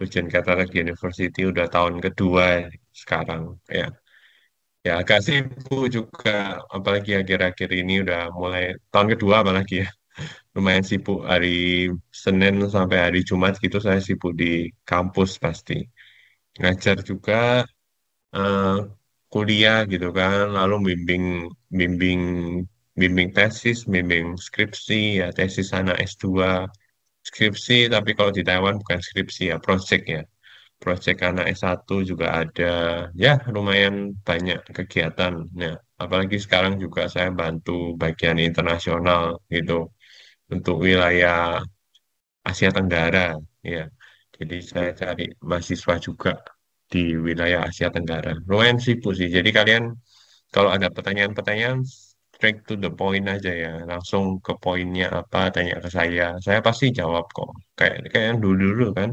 ujian Catholic University udah tahun kedua sekarang. Ya, ya agak sibuk juga, apalagi akhir-akhir ini udah mulai tahun kedua apalagi ya. Lumayan sibuk hari Senin sampai hari Jumat gitu saya sibuk di kampus pasti. Ngajar juga, eh, kuliah gitu kan, lalu bimbing bimbing tesis, bimbing skripsi ya, tesis anak S2, skripsi tapi kalau di Taiwan bukan skripsi ya, project ya. Project anak S1 juga ada. Ya, lumayan banyak kegiatan. Nah, apalagi sekarang juga saya bantu bagian internasional gitu untuk wilayah Asia Tenggara ya. Jadi saya cari mahasiswa juga di wilayah Asia Tenggara. Lumayan sibuk sih. Jadi kalian kalau ada pertanyaan-pertanyaan straight to the point aja ya. Langsung ke poinnya apa, tanya ke saya. Saya pasti jawab kok. Kayak yang dulu-dulu kan.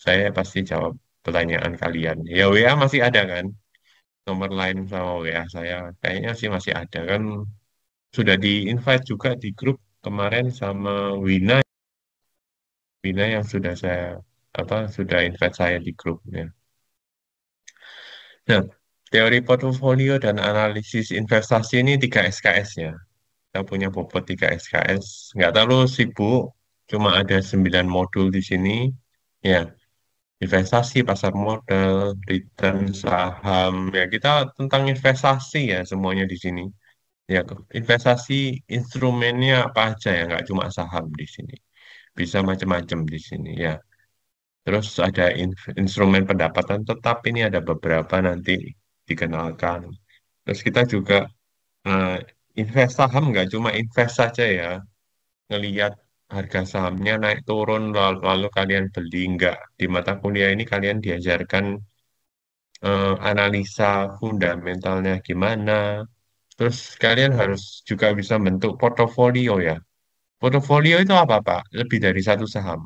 Saya pasti jawab pertanyaan kalian. Ya WA masih ada kan? Nomor lain sama WA saya. Kayaknya sih masih ada kan. Sudah di-invite juga di grup kemarin sama Wina. Wina yang sudah saya sudah invite saya di grupnya. Nah, teori portofolio dan analisis investasi ini 3 SKS ya. Kita punya bobot 3 SKS. Nggak terlalu sibuk, cuma ada 9 modul di sini. Ya, investasi, pasar modal, return saham. Ya, kita tentang investasi ya semuanya di sini. Ya, investasi instrumennya apa aja ya, nggak cuma saham di sini. Bisa macam-macam di sini ya. Terus ada instrumen pendapatan tetap, ini ada beberapa nanti dikenalkan. Terus kita juga, eh, invest saham nggak cuma invest saja ya, ngelihat harga sahamnya naik turun lalu kalian beli nggak. Di mata kuliah ini kalian diajarkan, analisa fundamentalnya gimana. Terus kalian harus juga bisa bentuk portofolio ya. Portofolio itu apa Pak? Lebih dari satu saham.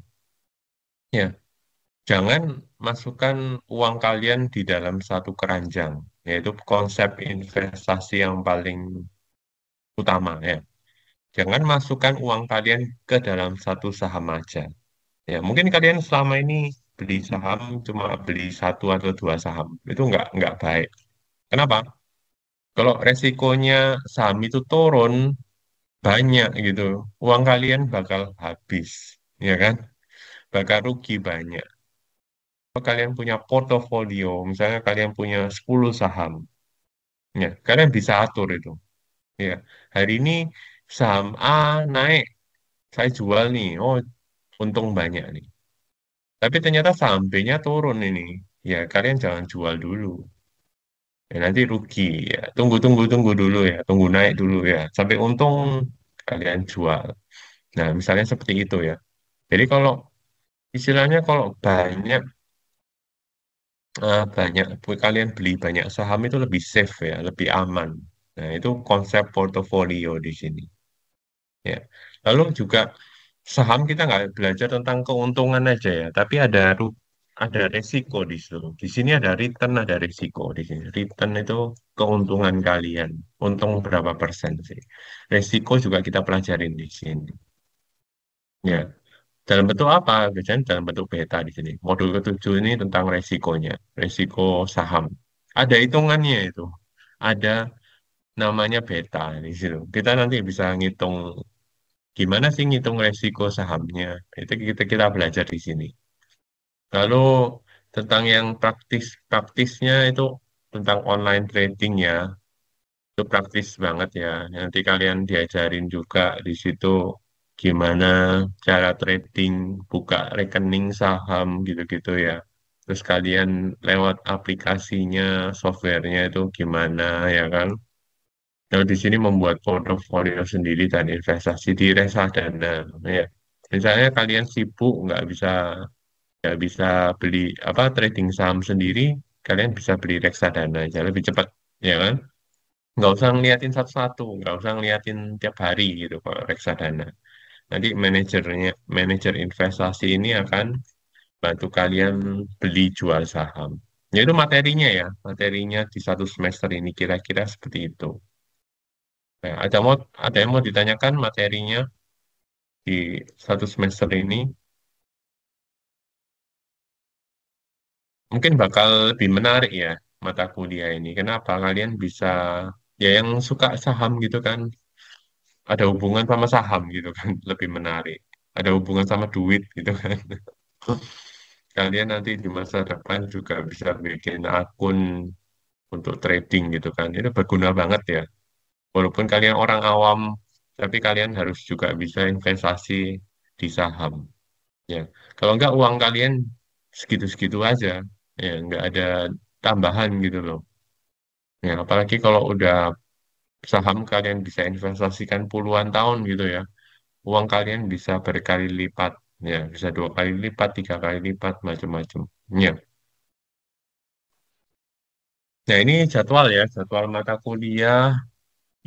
Ya, jangan masukkan uang kalian di dalam satu keranjang, yaitu konsep investasi yang paling utama ya. Jangan masukkan uang kalian ke dalam satu saham aja. Ya, mungkin kalian selama ini beli saham cuma beli satu atau dua saham, itu nggak baik. Kenapa? Kalau resikonya saham itu turun banyak gitu, uang kalian bakal habis, ya kan? Bakal rugi banyak. Kalau kalian punya portofolio, misalnya kalian punya 10 saham, ya, kalian bisa atur itu. Ya, hari ini saham A naik, saya jual nih, oh untung banyak nih. Tapi ternyata saham B-nya turun ini, ya kalian jangan jual dulu. Ya, nanti rugi ya. Tunggu dulu ya, tunggu naik dulu ya. Sampai untung kalian jual. Nah, misalnya seperti itu ya. Jadi kalau istilahnya kalau kalian beli banyak saham itu lebih safe ya, lebih aman. Nah, itu konsep portofolio di sini. Ya. Lalu juga saham kita nggak belajar tentang keuntungan aja ya, tapi ada resiko di situ. Di sini ada return, ada resiko di sini. Return itu keuntungan kalian, untung berapa persen sih. Resiko juga kita pelajarin di sini. Ya, dalam bentuk apa? Biasanya dalam bentuk beta di sini. Modul ketujuh ini tentang resikonya, resiko saham. Ada hitungannya itu. Ada namanya beta di situ. Kita nanti bisa ngitung gimana sih ngitung resiko sahamnya. Itu kita belajar di sini. Lalu tentang yang praktisnya itu tentang online trading ya. Itu praktis banget ya. Nanti kalian diajarin juga di situ gimana cara trading, buka rekening saham gitu-gitu ya. Terus kalian lewat aplikasinya, softwarenya itu gimana ya kan? Kalau di sini membuat portofolio sendiri dan investasi di reksadana ya. Misalnya kalian sibuk nggak bisa beli trading saham sendiri, kalian bisa beli reksadana aja lebih cepat ya kan? Nggak usah ngeliatin satu-satu, nggak usah ngeliatin tiap hari gitu kalau reksadana. Nanti manajer investasi ini akan bantu kalian beli jual saham. Ya itu materinya di satu semester ini kira-kira seperti itu. Nah, ada yang mau ditanyakan materinya di satu semester ini? Mungkin bakal lebih menarik ya mata kuliah ini. Kenapa? Kalian bisa, ya yang suka saham gitu kan, ada hubungan sama saham gitu kan, lebih menarik. Ada hubungan sama duit gitu kan. Kalian nanti di masa depan juga bisa bikin akun untuk trading gitu kan. Itu berguna banget ya. Walaupun kalian orang awam, tapi kalian harus juga bisa investasi di saham. Ya, kalau enggak uang kalian segitu-segitu aja, ya nggak ada tambahan gitu loh. Ya, apalagi kalau udah saham kalian bisa investasikan puluhan tahun gitu ya, uang kalian bisa berkali lipat, ya bisa dua kali lipat, tiga kali lipat, macam-macam. Ya, nah ini jadwal ya, jadwal mata kuliah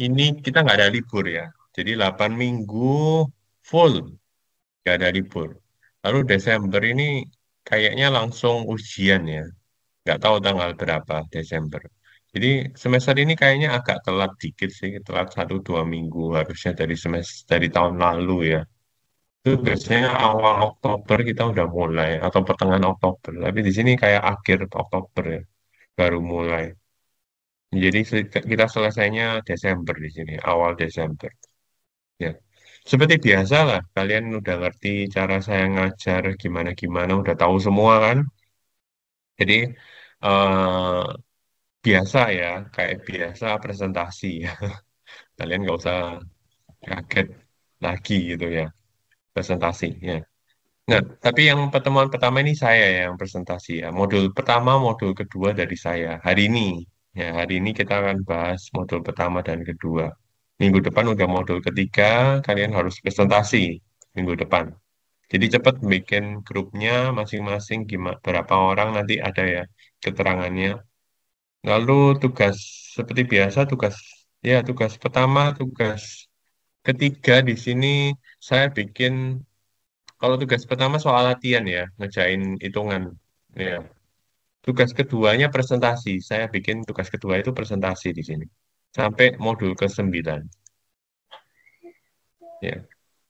ini kita nggak ada libur ya, jadi 8 minggu full nggak ada libur. Lalu Desember ini kayaknya langsung ujian ya. Nggak tahu tanggal berapa Desember. Jadi semester ini kayaknya agak telat dikit sih, telat 1 2 minggu harusnya dari semester dari tahun lalu ya. Itu biasanya awal Oktober kita udah mulai atau pertengahan Oktober, tapi di sini kayak akhir Oktober ya baru mulai. Jadi kita selesainya Desember di sini, awal Desember. Ya, seperti biasa lah. Kalian udah ngerti cara saya ngajar gimana-gimana, udah tahu semua kan. Jadi eh biasa ya, kayak biasa presentasi ya. Kalian nggak usah kaget lagi gitu ya, presentasi ya. Nah, tapi yang pertemuan pertama ini saya yang presentasi ya. Modul pertama, modul kedua dari saya. Hari ini, ya hari ini kita akan bahas modul pertama dan kedua. Minggu depan udah modul ketiga, kalian harus presentasi minggu depan. Jadi cepat bikin grupnya masing-masing gimana, berapa orang nanti ada ya keterangannya. Lalu tugas seperti biasa tugas pertama, tugas ketiga di sini saya bikin kalau tugas pertama soal latihan ya, ngerjain hitungan ya. Tugas keduanya presentasi. Saya bikin tugas kedua itu presentasi di sini. Sampai modul ke-9 ya.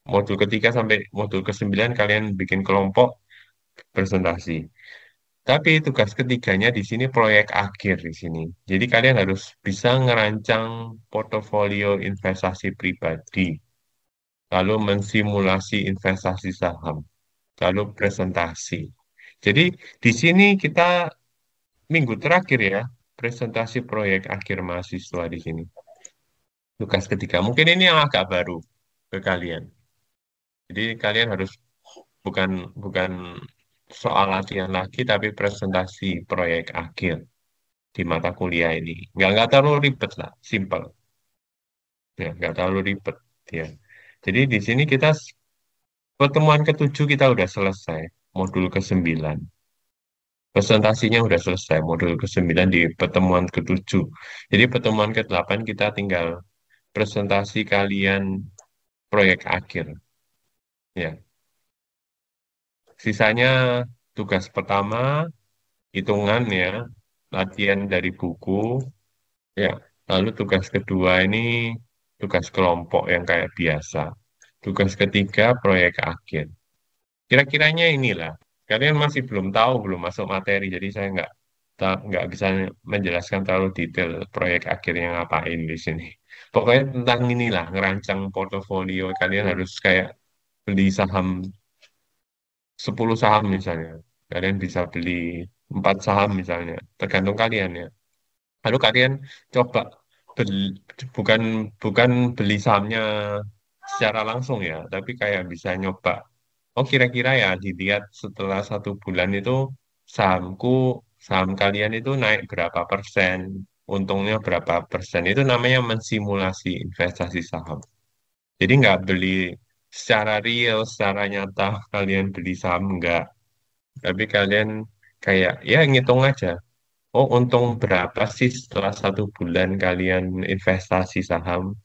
Modul ketiga sampai modul ke-9 kalian bikin kelompok presentasi. Tapi tugas ketiganya di sini proyek akhir di sini. Jadi kalian harus bisa ngerancang portofolio investasi pribadi, lalu mensimulasi investasi saham, lalu presentasi. Jadi di sini kita minggu terakhir ya, presentasi proyek akhir mahasiswa di sini. Tugas ketiga. Mungkin ini yang agak baru ke kalian. Jadi kalian harus bukan bukan soal latihan lagi, tapi presentasi proyek akhir di mata kuliah ini. Nggak terlalu ribet lah, simple. Ya, nggak terlalu ribet. Ya. Jadi di sini pertemuan ketujuh kita udah selesai, modul ke-9. Presentasinya udah selesai, modul ke-9 di pertemuan ketujuh. Jadi pertemuan ke-8 kita tinggal presentasi kalian proyek akhir. Ya, sisanya tugas pertama, hitungan ya, latihan dari buku, ya. Lalu tugas kedua ini tugas kelompok yang kayak biasa. Tugas ketiga proyek akhir. Kira-kiranya inilah. Kalian masih belum tahu, belum masuk materi, jadi saya nggak bisa menjelaskan terlalu detail proyek akhirnya ngapain di sini. Pokoknya tentang inilah, ngerancang portofolio. Kalian harus kayak beli saham 10 saham misalnya. Kalian bisa beli 4 saham misalnya. Tergantung kalian ya. Lalu kalian coba beli, bukan bukan beli sahamnya secara langsung ya, tapi kayak bisa nyoba. Oh kira-kira ya dilihat setelah 1 bulan itu sahamku, saham kalian itu naik berapa persen, untungnya berapa persen. Itu namanya mensimulasi investasi saham. Jadi nggak beli secara real, secara nyata kalian beli saham nggak. Tapi kalian kayak ya ngitung aja. Oh untung berapa sih setelah 1 bulan kalian investasi saham?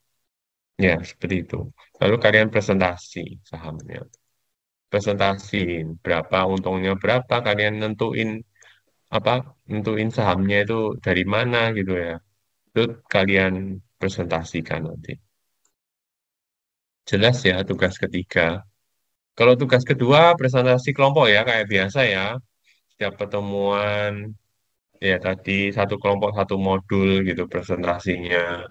Ya seperti itu. Lalu kalian presentasi sahamnya. Presentasiin berapa untungnya berapa kalian nentuin apa nentuin sahamnya itu dari mana gitu ya. Itu kalian presentasikan nanti. Jelas ya tugas ketiga. Kalau tugas kedua presentasi kelompok ya kayak biasa ya. setiap pertemuan, ya tadi satu kelompok satu modul gitu presentasinya.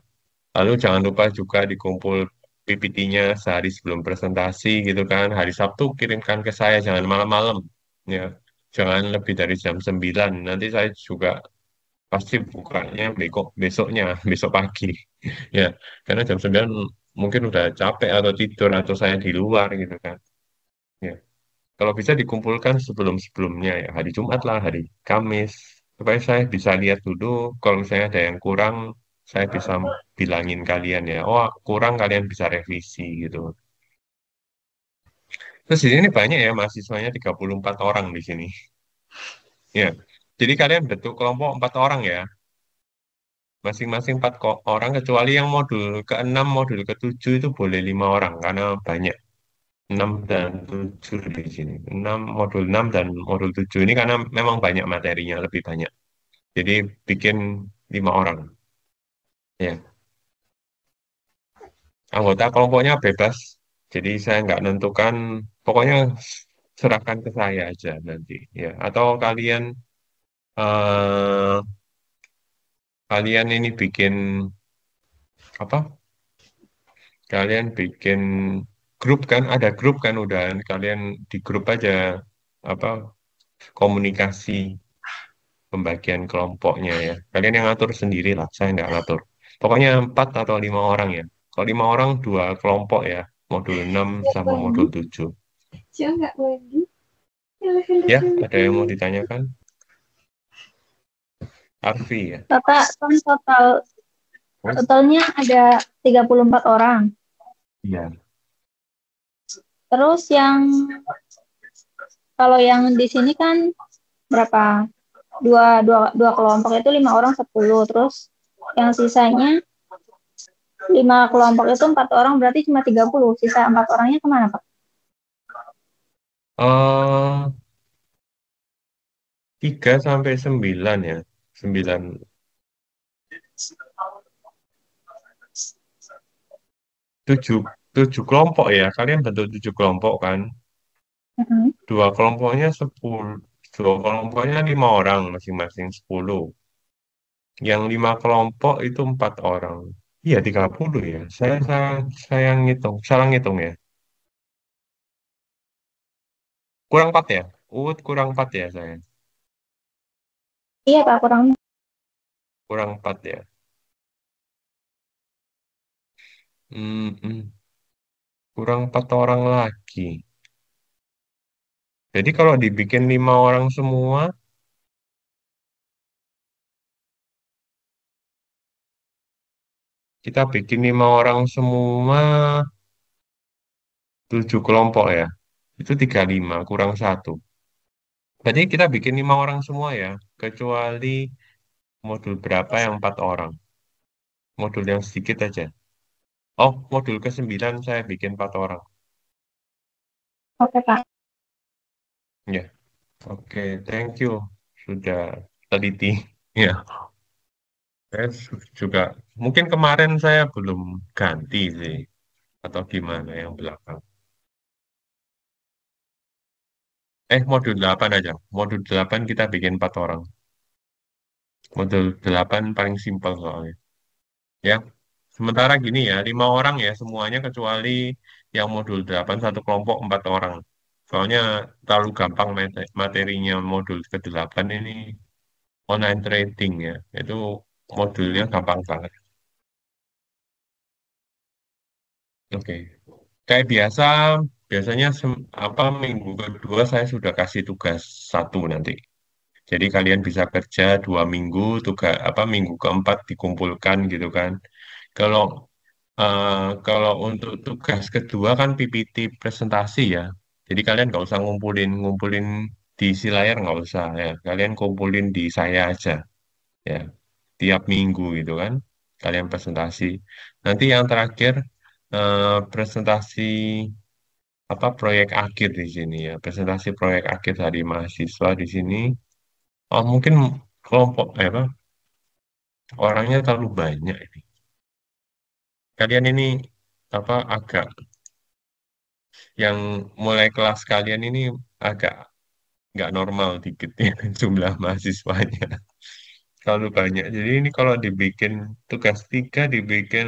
Lalu jangan lupa juga dikumpul PPT-nya sehari sebelum presentasi gitu kan. Hari Sabtu kirimkan ke saya, jangan malam-malam. Ya, jangan lebih dari jam 9. Nanti saya juga pasti bukanya besoknya, besok pagi. Ya, karena jam 9 mungkin udah capek atau tidur atau saya di luar gitu kan. Ya, kalau bisa dikumpulkan sebelum-sebelumnya ya, hari Jumat lah, hari Kamis, supaya saya bisa lihat dulu, kalau misalnya ada yang kurang, saya bisa bilangin kalian ya, oh kurang kalian bisa revisi gitu. Terus di sini banyak ya mahasiswanya 34 orang di sini. Ya, jadi kalian bentuk kelompok 4 orang ya, masing-masing orang, kecuali yang modul ke-6, modul ke-7 itu boleh 5 orang, karena banyak. 6 dan 7 di sini. 6 dan modul 7 ini karena memang banyak materinya, lebih banyak. Jadi bikin 5 orang. Ya, anggota kelompoknya bebas. Jadi saya nggak nentukan, pokoknya serahkan ke saya aja nanti. Ya, atau eh, kalian ini bikin apa? Kalian bikin grup kan? Ada grup kan udah. Kalian di grup aja apa komunikasi pembagian kelompoknya ya. Kalian yang ngatur sendiri lah, saya nggak ngatur. Pokoknya 4 atau 5 orang ya. Kalau 5 orang, 2 kelompok ya. Modul 6 sama modul 7. Nggak Wendy. Silahkan Ya, disuruh ada yang mau ditanyakan? Arfi ya. Total, total Oh, totalnya ada 34 orang. iya. Terus kalau yang di sini kan berapa? Dua kelompok itu 5 orang 10. Terus yang sisanya 5 kelompok itu 4 orang berarti cuma 30. Sisa 4 orangnya kemana, Pak? Eh, 3 sampai 9 ya. 9, 7, 7 kelompok ya. Kalian bentuk 7 kelompok kan. Mm-mm. Dua kelompoknya 10. Dua kelompoknya 5 orang masing-masing 10. Yang 5 kelompok itu 4 orang. Iya 30 ya. Saya ngitung, salah ngitung ya. Kurang 4 ya. Kurang 4 ya saya. Iya, Pak, kurang. Kurang 4 ya. Hmm, kurang 4 orang lagi. Jadi kalau dibikin 5 orang semua, kita bikin 5 orang semua, 7 kelompok ya. Itu 35 kurang 1. Berarti kita bikin 5 orang semua ya. Kecuali modul berapa yang 4 orang. Modul yang sedikit aja. Oh, modul ke-9 saya bikin 4 orang. Oke, Pak. Ya, oke, thank you. Sudah teliti. Ya, saya juga. Mungkin kemarin saya belum ganti sih. Atau gimana yang belakang. Modul 8 aja. Modul 8 kita bikin 4 orang. Modul 8 paling simpel soalnya. Ya, sementara gini ya, 5 orang ya semuanya kecuali yang modul 8 satu kelompok 4 orang. Soalnya terlalu gampang materinya modul ke-8 ini online trading ya. Itu modulnya gampang banget. Oke. Kayak biasa, biasanya minggu kedua saya sudah kasih tugas satu nanti. Jadi kalian bisa kerja 2 minggu, minggu keempat dikumpulkan gitu kan. Kalau eh, kalau untuk tugas kedua kan PPT presentasi ya. Jadi kalian nggak usah ngumpulin ngumpulin di isi layar nggak usah ya. Kalian kumpulin di saya aja ya. Tiap minggu gitu kan. Kalian presentasi. Nanti yang terakhir presentasi proyek akhir di sini ya. Presentasi proyek akhir dari mahasiswa di sini. Oh mungkin kelompok orangnya terlalu banyak ini. Kalian ini agak yang mulai kelas kalian ini agak nggak normal dikit ya jumlah mahasiswanya. Terlalu banyak. Jadi ini kalau dibikin tugas tiga, dibikin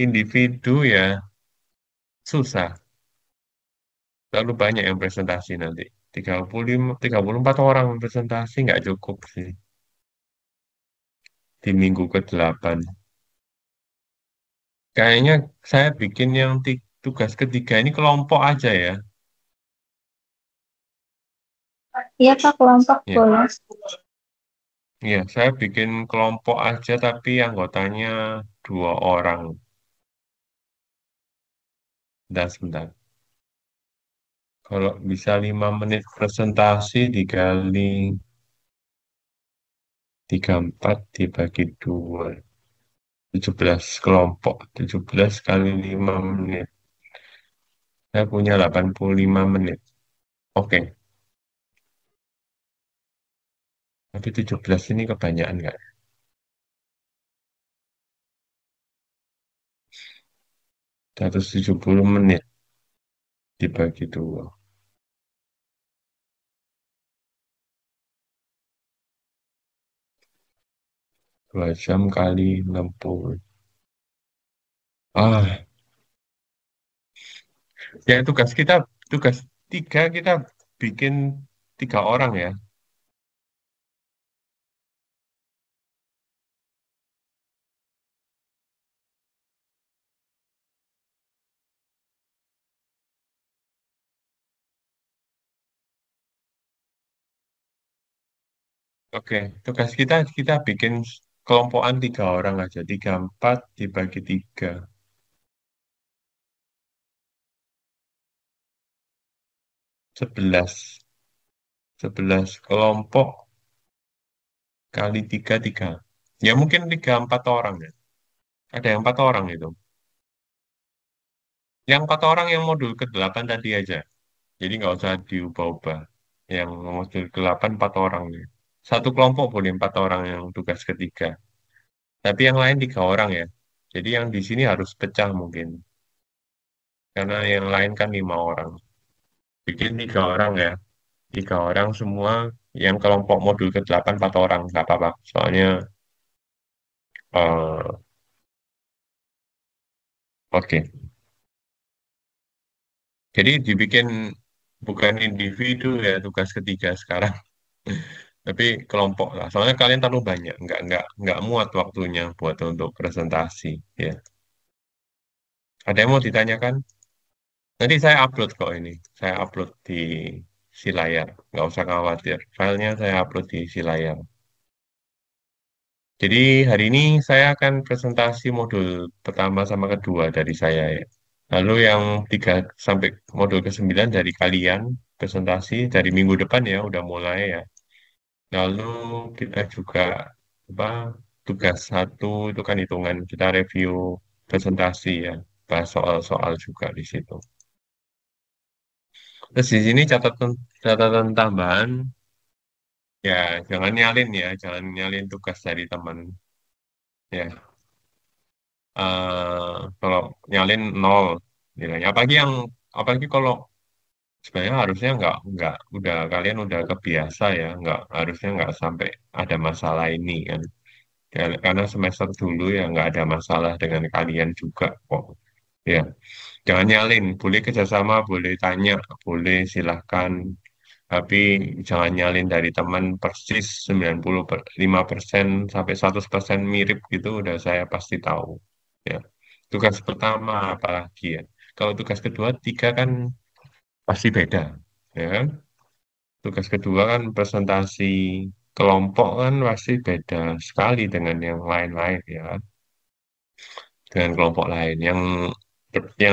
individu ya susah. Terlalu banyak yang presentasi nanti. 35, 34 orang presentasi nggak cukup sih di minggu ke-8. Kayaknya saya bikin yang tugas ketiga ini kelompok aja ya. Iya Kak, kelompok Ya, boleh. ya, saya bikin kelompok aja tapi anggotanya 2 orang. Dan sebentar. Kalau bisa 5 menit presentasi dikali 34 dibagi 2. 17 kelompok. 17 kali 5 menit. Saya punya 85 menit. Oke, tapi 17 ini kebanyakan nggak? 170 menit dibagi 2. 2 jam kali 60. Ah, ya tugas tiga kita bikin 3 orang ya. Oke, tugas kita bikin kelompokan 3 orang aja. 34 dibagi 3. 11. 11 kelompok kali 3 3. Ya mungkin 3 4 orang ya. Ada yang 4 orang itu. Yang 4 orang yang modul ke-8 tadi aja. Jadi nggak usah diubah-ubah. Yang modul ke-8 4 orang ya. Satu kelompok boleh 4 orang yang tugas ketiga. Tapi yang lain 3 orang ya. Jadi yang di sini harus pecah mungkin. Karena yang lain kan 5 orang. Bikin 3 orang ya. 3 orang semua yang kelompok modul ke-8 4 orang. Nggak apa-apa. Soalnya eh, oke. Jadi dibikin bukan individu ya tugas ketiga sekarang. Tapi kelompok lah. Soalnya kalian terlalu banyak. Nggak muat waktunya buat untuk presentasi. Ya. Ada yang mau ditanyakan? Nanti saya upload kok ini. Saya upload di si layar. Nggak usah khawatir. Filenya saya upload di si layar. Jadi hari ini saya akan presentasi modul pertama sama kedua dari saya ya. Lalu yang 3 sampai modul ke-9 dari kalian presentasi dari minggu depan ya udah mulai ya. Lalu kita juga apa tugas satu itu kan hitungan kita review presentasi ya. Bahas soal-soal juga di situ. Terus di sini catatan tambahan ya jangan nyalin tugas dari teman ya. Kalau nyalin nol nilainya. Apalagi kalau sebenarnya harusnya nggak udah kalian udah kebiasa ya harusnya nggak sampai ada masalah ini kan. Karena semester dulu ya nggak ada masalah dengan kalian juga kok. Ya, jangan nyalin. Boleh kerjasama, boleh tanya, boleh silahkan. Tapi jangan nyalin dari teman persis 95% sampai 100% mirip gitu udah saya pasti tahu. Ya. Tugas pertama apalagi ya. Kalau tugas kedua, tiga kan pasti beda. Ya kan? Tugas kedua kan presentasi kelompok kan pasti beda sekali dengan yang lain-lain ya kan? Dengan kelompok lain. Yang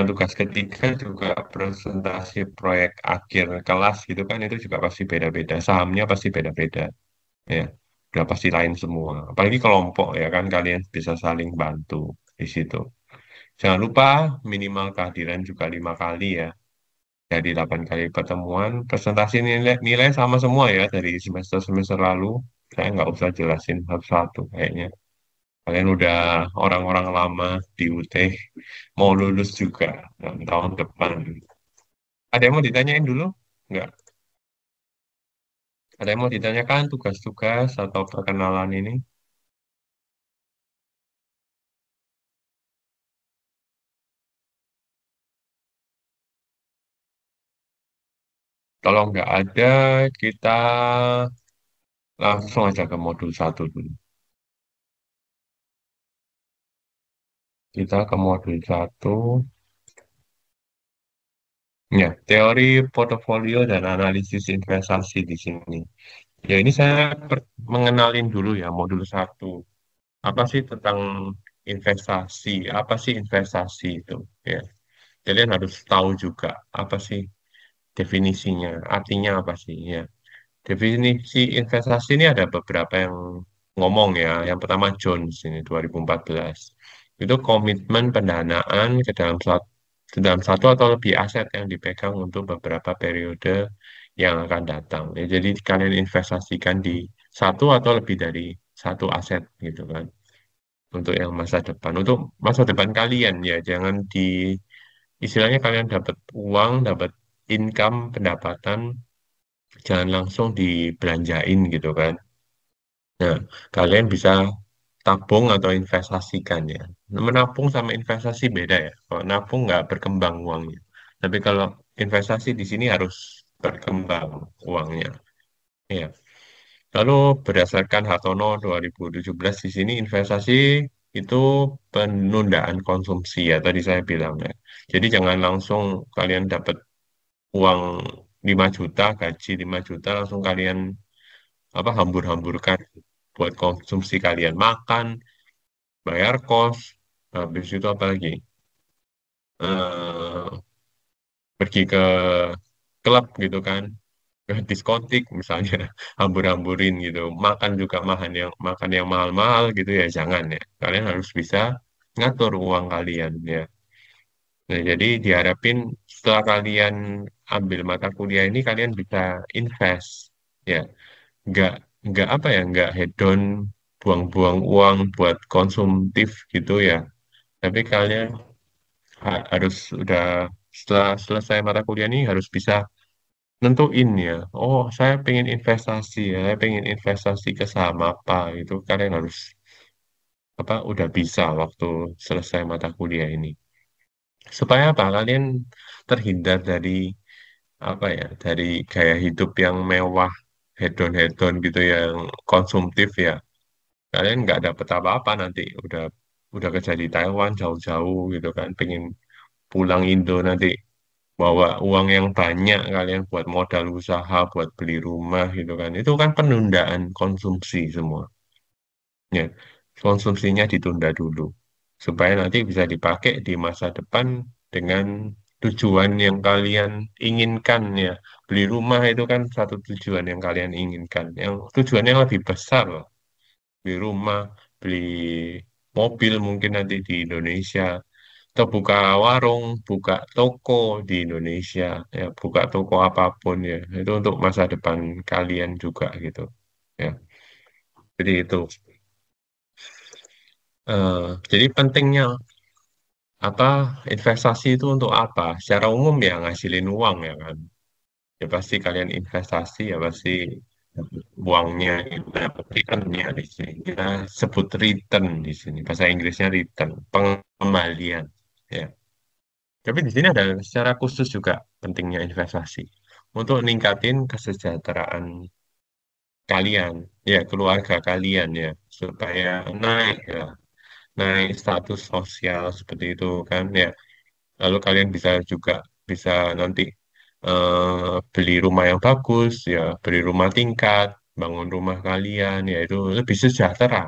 tugas ketiga juga presentasi proyek akhir kelas gitu kan itu juga pasti beda-beda. Sahamnya pasti beda-beda. Ya, udah pasti lain semua. Apalagi kelompok ya kan kalian bisa saling bantu di situ. Jangan lupa minimal kehadiran juga 5 kali ya. Dari 8 kali pertemuan, presentasi nilai sama semua ya dari semester-semester lalu. Saya nggak usah jelasin satu-satu kayaknya. Kalian udah orang-orang lama di UT, mau lulus juga tahun depan. Ada yang mau ditanyain dulu? Nggak? Ada yang mau ditanyakan tugas-tugas atau perkenalan ini? Kalau nggak ada, kita langsung aja ke modul satu dulu. Kita ke modul satu. Ya, teori portofolio dan analisis investasi di sini. Ya, ini saya mengenalin dulu ya modul satu. Apa sih tentang investasi? Apa sih investasi itu? Ya, kalian harus tahu juga apa sih definisinya, artinya apa sih? Ya, definisi investasi ini ada beberapa yang ngomong ya. Yang pertama Jones ini 2014. Itu komitmen pendanaan ke dalam satu atau lebih aset yang dipegang untuk beberapa periode yang akan datang. Ya, jadi kalian investasikan di satu atau lebih dari satu aset gitu kan. Untuk yang masa depan, untuk masa depan kalian ya, jangan di istilahnya kalian dapat uang, dapat income, pendapatan jangan langsung dibelanjain gitu kan. Nah, kalian bisa tabung atau investasikan ya. Menabung sama investasi beda ya. Kalau nabung nggak berkembang uangnya. Tapi kalau investasi di sini harus berkembang uangnya. Ya. Lalu berdasarkan Hartono 2017 di sini investasi itu penundaan konsumsi ya tadi saya bilang ya. Jadi jangan langsung kalian dapat uang 5 juta, gaji 5 juta langsung kalian apa hambur-hamburkan buat konsumsi kalian makan, bayar kos, habis itu apa lagi? Eh, pergi ke klub gitu kan, ke diskotik misalnya, hambur-hamburin gitu. Makan juga makan yang mahal-mahal gitu ya jangan ya. Kalian harus bisa ngatur uang kalian ya. Nah, jadi diharapin setelah kalian ambil mata kuliah ini kalian bisa invest ya. nggak nggak apa ya nggak hedon buang-buang uang buat konsumtif gitu ya tapi kalian harus udah setelah selesai mata kuliah ini harus bisa nentuin ya oh saya pengen investasi ya saya pengen investasi ke saham apa itu kalian harus apa udah bisa waktu selesai mata kuliah ini supaya apa kalian terhindar dari apa ya dari gaya hidup yang mewah hedon-hedon gitu yang konsumtif ya kalian nggak dapet apa-apa nanti udah kerja di Taiwan jauh-jauh gitu kan pengen pulang Indo nanti bawa uang yang banyak kalian buat modal usaha buat beli rumah gitu kan itu kan penundaan konsumsi semua ya konsumsinya ditunda dulu supaya nanti bisa dipakai di masa depan dengan tujuan yang kalian inginkan ya beli rumah itu kan satu tujuan yang kalian inginkan yang tujuan yang lebih besar beli rumah, beli mobil mungkin nanti di Indonesia, atau buka warung, buka toko di Indonesia, ya buka toko apapun ya, itu untuk masa depan kalian juga gitu, ya. Jadi itu, jadi pentingnya apa investasi itu untuk apa? Secara umum ya ngasilin uang ya kan. Ya pasti kalian investasi ya pasti uangnya itu dapat returnnya di sini. Kita sebut return di sini. Bahasa Inggrisnya return, pengembalian. Ya. Tapi di sini ada secara khusus juga pentingnya investasi untuk ningkatin kesejahteraan kalian, ya keluarga kalian ya supaya naik ya, naik status sosial seperti itu kan ya. Lalu kalian bisa juga bisa nanti beli rumah yang bagus ya, beli rumah tingkat, bangun rumah kalian ya itu lebih sejahtera.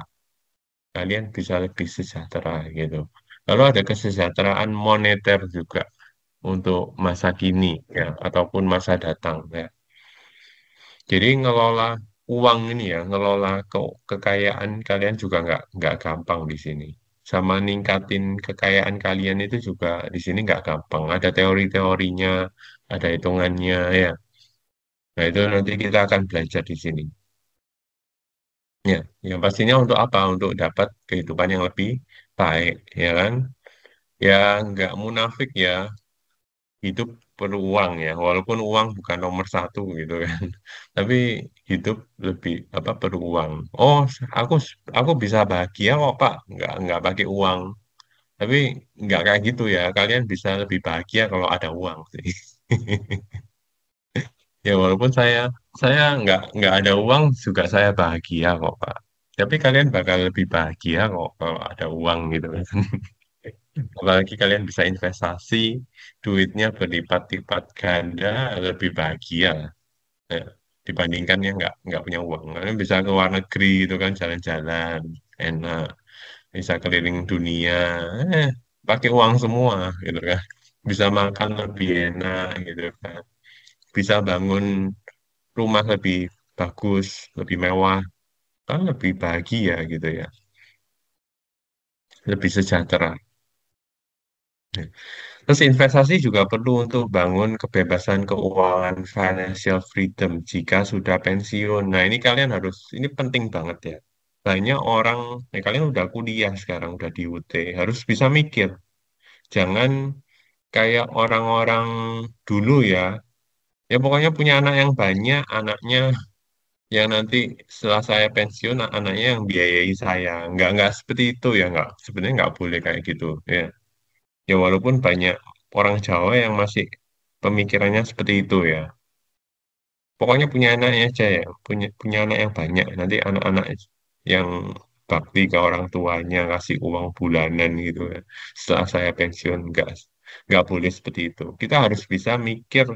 Kalian bisa lebih sejahtera gitu. Lalu ada kesejahteraan moneter juga untuk masa kini ya ataupun masa datang ya. Jadi ngelola uang ini ya, ngelola kekayaan kalian juga nggak gampang di sini. Sama ningkatin kekayaan kalian itu juga di sini nggak gampang. Ada teori-teorinya, ada hitungannya ya. Nah itu nanti kita akan belajar di sini. Ya, yang pastinya untuk apa? Untuk dapat kehidupan yang lebih baik, ya kan? Ya nggak munafik ya, hidup perlu uang ya, walaupun uang bukan nomor satu gitu kan. Tapi hidup lebih apa beruang. Oh, aku aku bisa bahagia kok Pak, nggak pakai uang. Tapi nggak kayak gitu ya. Kalian bisa lebih bahagia kalau ada uang sih. Ya walaupun saya nggak ada uang juga saya bahagia kok Pak. Tapi kalian bakal lebih bahagia kok kalau ada uang gitu kan. Apalagi kalian bisa investasi, duitnya berlipat-lipat ganda, lebih bahagia ya, dibandingkan yang nggak punya uang. Kalian bisa ke luar negeri itu kan jalan-jalan, enak, bisa keliling dunia, eh, pakai uang semua gitu kan. Bisa makan lebih enak gitu kan. Bisa bangun rumah lebih bagus, lebih mewah, kan lebih bahagia gitu ya, lebih sejahtera. Terus investasi juga perlu untuk bangun kebebasan keuangan, financial freedom jika sudah pensiun. Nah, ini kalian harus, ini penting banget ya. Banyak orang, kalian udah kuliah sekarang, udah di UT, harus bisa mikir. Jangan kayak orang-orang dulu ya. Ya pokoknya punya anak yang banyak, anaknya yang nanti setelah saya pensiun, anaknya yang biayai saya. Nggak seperti itu ya, nggak. Sebenarnya nggak boleh kayak gitu ya. Ya walaupun banyak orang Jawa yang masih pemikirannya seperti itu ya. Pokoknya punya anaknya aja ya, punya anak yang banyak. Nanti anak-anak yang bakti ke orang tuanya, kasih uang bulanan gitu ya. Setelah saya pensiun, nggak boleh seperti itu. Kita harus bisa mikir,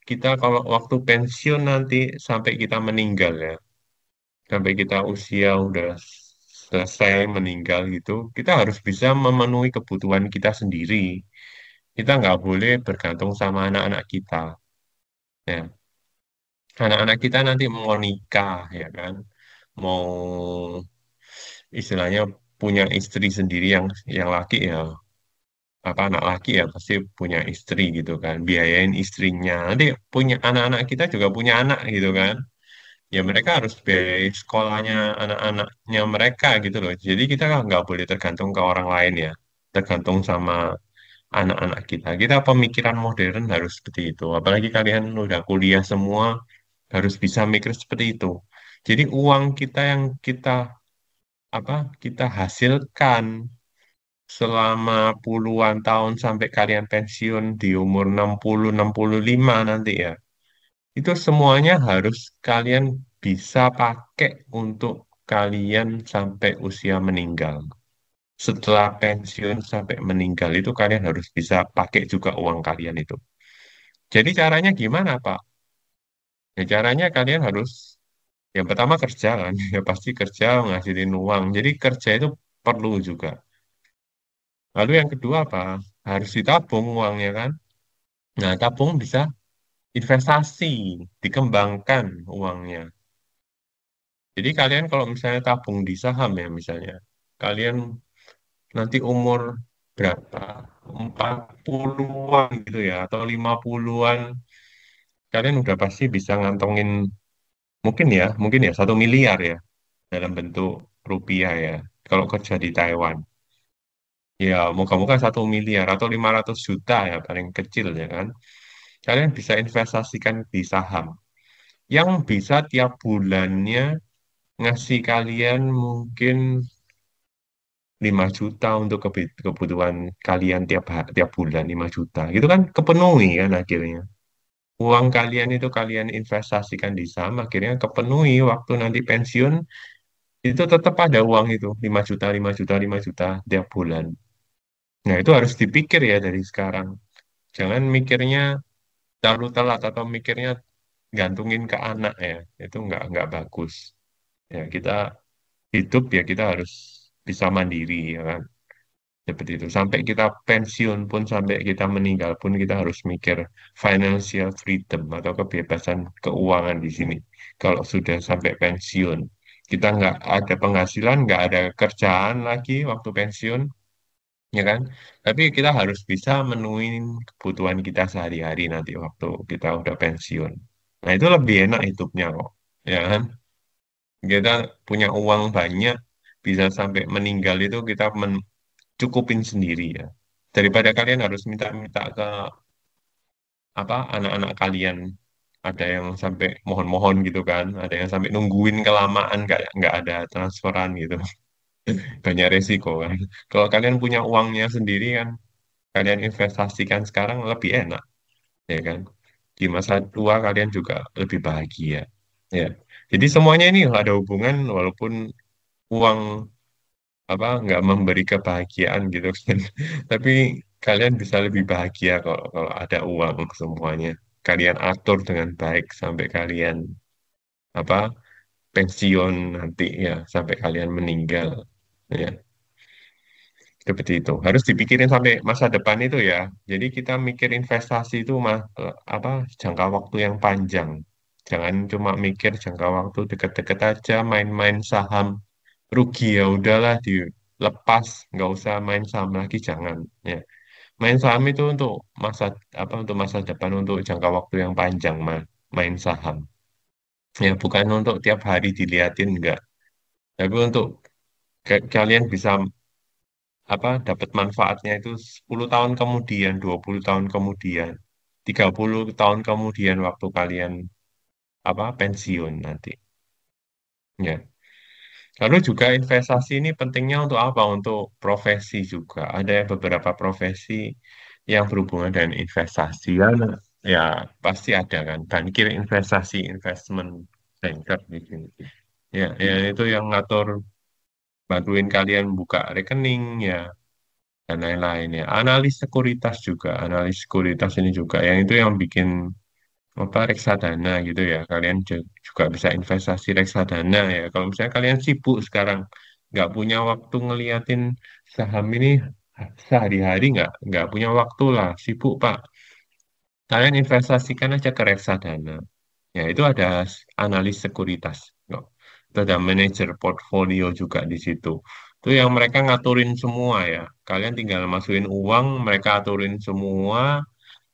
kita kalau waktu pensiun nanti sampai kita meninggal ya, sampai kita usia udah selesai meninggal gitu, kita harus bisa memenuhi kebutuhan kita sendiri. Kita nggak boleh bergantung sama anak-anak kita. Ya, anak-anak kita nanti mau nikah, ya kan? Mau istilahnya punya istri sendiri yang laki ya, apa anak laki ya pasti punya istri gitu kan, biayain istrinya. Nanti punya anak-anak kita juga punya anak gitu kan. Ya mereka harus biayai sekolahnya anak-anaknya mereka gitu loh. Jadi kita kan nggak boleh tergantung ke orang lain ya, tergantung sama anak-anak kita. Kita pemikiran modern harus seperti itu. Apalagi kalian udah kuliah semua, harus bisa mikir seperti itu. Jadi uang kita yang kita hasilkan selama puluhan tahun sampai kalian pensiun di umur 60 65 nanti ya. Itu semuanya harus kalian bisa pakai untuk kalian sampai usia meninggal. Setelah pensiun sampai meninggal itu kalian harus bisa pakai juga uang kalian itu. Jadi caranya gimana, Pak? Ya caranya kalian harus yang pertama kerja kan, ya pasti kerja ngasilin uang. Jadi kerja itu perlu juga. Lalu yang kedua apa? Harus ditabung uangnya kan. Nah, tabung bisa investasi, dikembangkan uangnya. Jadi kalian kalau misalnya tabung di saham ya misalnya, kalian nanti umur berapa? 40-an gitu ya, atau 50-an, kalian udah pasti bisa ngantongin mungkin ya 1 miliar ya dalam bentuk rupiah ya. Kalau kerja di Taiwan, ya moga-moga 1 miliar atau 500 juta ya paling kecil ya kan. Kalian bisa investasikan di saham yang bisa tiap bulannya ngasih kalian mungkin 5 juta untuk kebutuhan kalian tiap bulan 5 juta. Itu kan kepenuhi kan akhirnya. Uang kalian itu kalian investasikan di saham akhirnya kepenuhi waktu nanti pensiun itu tetap ada uang itu 5 juta 5 juta 5 juta tiap bulan. Nah, itu harus dipikir ya dari sekarang. Jangan mikirnya terlalu telat atau mikirnya gantungin ke anak ya. Itu nggak bagus. Ya, kita hidup ya kita harus bisa mandiri ya kan. Seperti itu. Sampai kita pensiun pun, sampai kita meninggal pun, kita harus mikir financial freedom atau kebebasan keuangan di sini. Kalau sudah sampai pensiun, kita nggak ada penghasilan, nggak ada kerjaan lagi waktu pensiun, ya kan? Tapi kita harus bisa memenuhi kebutuhan kita sehari-hari nanti waktu kita udah pensiun. Nah, itu lebih enak hidupnya kok, ya kan? Kita punya uang banyak, bisa sampai meninggal itu kita cukupin sendiri ya. Daripada kalian harus minta-minta ke apa anak-anak kalian ada yang sampai mohon-mohon gitu kan, ada yang sampai nungguin kelamaan nggak ada transferan gitu. Banyak resiko kan. Kalau kalian punya uangnya sendiri kan, kalian investasikan sekarang lebih enak, ya kan? Di masa tua kalian juga lebih bahagia, ya. Jadi semuanya ini ada hubungan walaupun uang apa nggak memberi kebahagiaan gitu kan. Tapi kalian bisa lebih bahagia kalau ada uang semuanya. Kalian atur dengan baik sampai kalian apa pensiun nanti ya sampai kalian meninggal. Ya. Seperti itu. Harus dipikirin sampai masa depan itu ya. Jadi kita mikir investasi itu apa jangka waktu yang panjang. Jangan cuma mikir jangka waktu deket-deket aja main-main saham rugi ya udahlah dilepas nggak usah main saham lagi jangan ya. Main saham itu untuk masa apa untuk masa depan untuk jangka waktu yang panjang main saham. Ya bukan untuk tiap hari diliatin enggak. Tapi untuk kalian bisa apa dapat manfaatnya itu 10 tahun kemudian, 20 tahun kemudian, 30 tahun kemudian waktu kalian apa pensiun nanti. Ya. Lalu juga investasi ini pentingnya untuk apa? Untuk profesi juga. Ada beberapa profesi yang berhubungan dengan investasi. Ya, ya pasti ada kan. Bankir investasi, investment banker di sini. Ya, ya itu yang ngatur, bantuin kalian buka rekening ya dan lain-lain ya. Analis sekuritas juga, analis sekuritas ini juga yang itu yang bikin apa reksadana gitu ya. Kalian juga bisa investasi reksadana ya. Kalau misalnya kalian sibuk sekarang nggak punya waktu ngeliatin saham ini sehari-hari nggak punya waktu lah sibuk Pak. Kalian investasikan aja ke reksadana. Ya itu ada analis sekuritas. No. Itu ada manajer portfolio juga di situ. Itu yang mereka ngaturin semua ya. Kalian tinggal masukin uang, mereka aturin semua.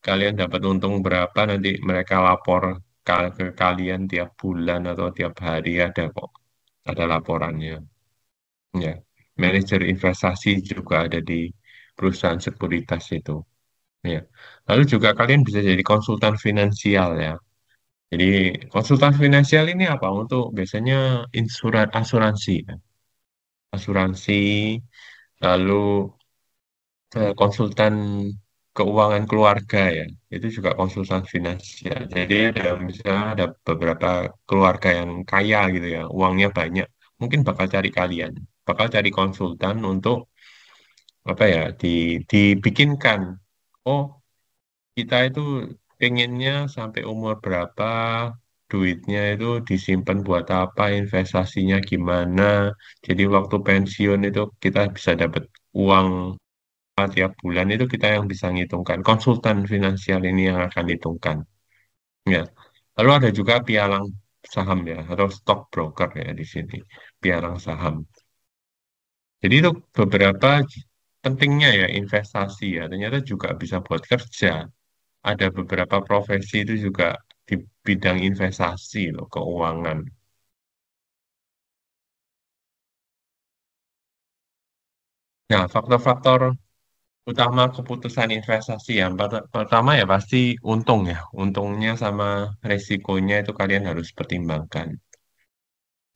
Kalian dapat untung berapa nanti mereka lapor ke kalian tiap bulan atau tiap hari ada kok. Ada laporannya. Ya. Manajer investasi juga ada di perusahaan sekuritas itu. Ya. Lalu juga kalian bisa jadi konsultan finansial ya. Jadi konsultan finansial ini apa? Untuk biasanya asuransi, ya. Asuransi, lalu konsultan keuangan keluarga ya. Itu juga konsultan finansial. Jadi ada misalnya ada beberapa keluarga yang kaya gitu ya, uangnya banyak, mungkin bakal cari kalian, bakal cari konsultan untuk apa ya, dibikinkan. Oh, kita itu pengennya sampai umur berapa, duitnya itu disimpan buat apa, investasinya gimana. Jadi waktu pensiun itu kita bisa dapat uang tiap bulan itu kita yang bisa ngitungkan. Konsultan finansial ini yang akan hitungkan. Ya. Lalu ada juga pialang saham ya, atau stock broker ya di sini. Pialang saham. Jadi itu beberapa pentingnya ya investasi ya. Ternyata juga bisa buat kerja. Ada beberapa profesi itu juga di bidang investasi loh, keuangan. Nah, faktor-faktor utama keputusan investasi yang pertama ya pasti untung ya. Untungnya sama resikonya itu kalian harus pertimbangkan.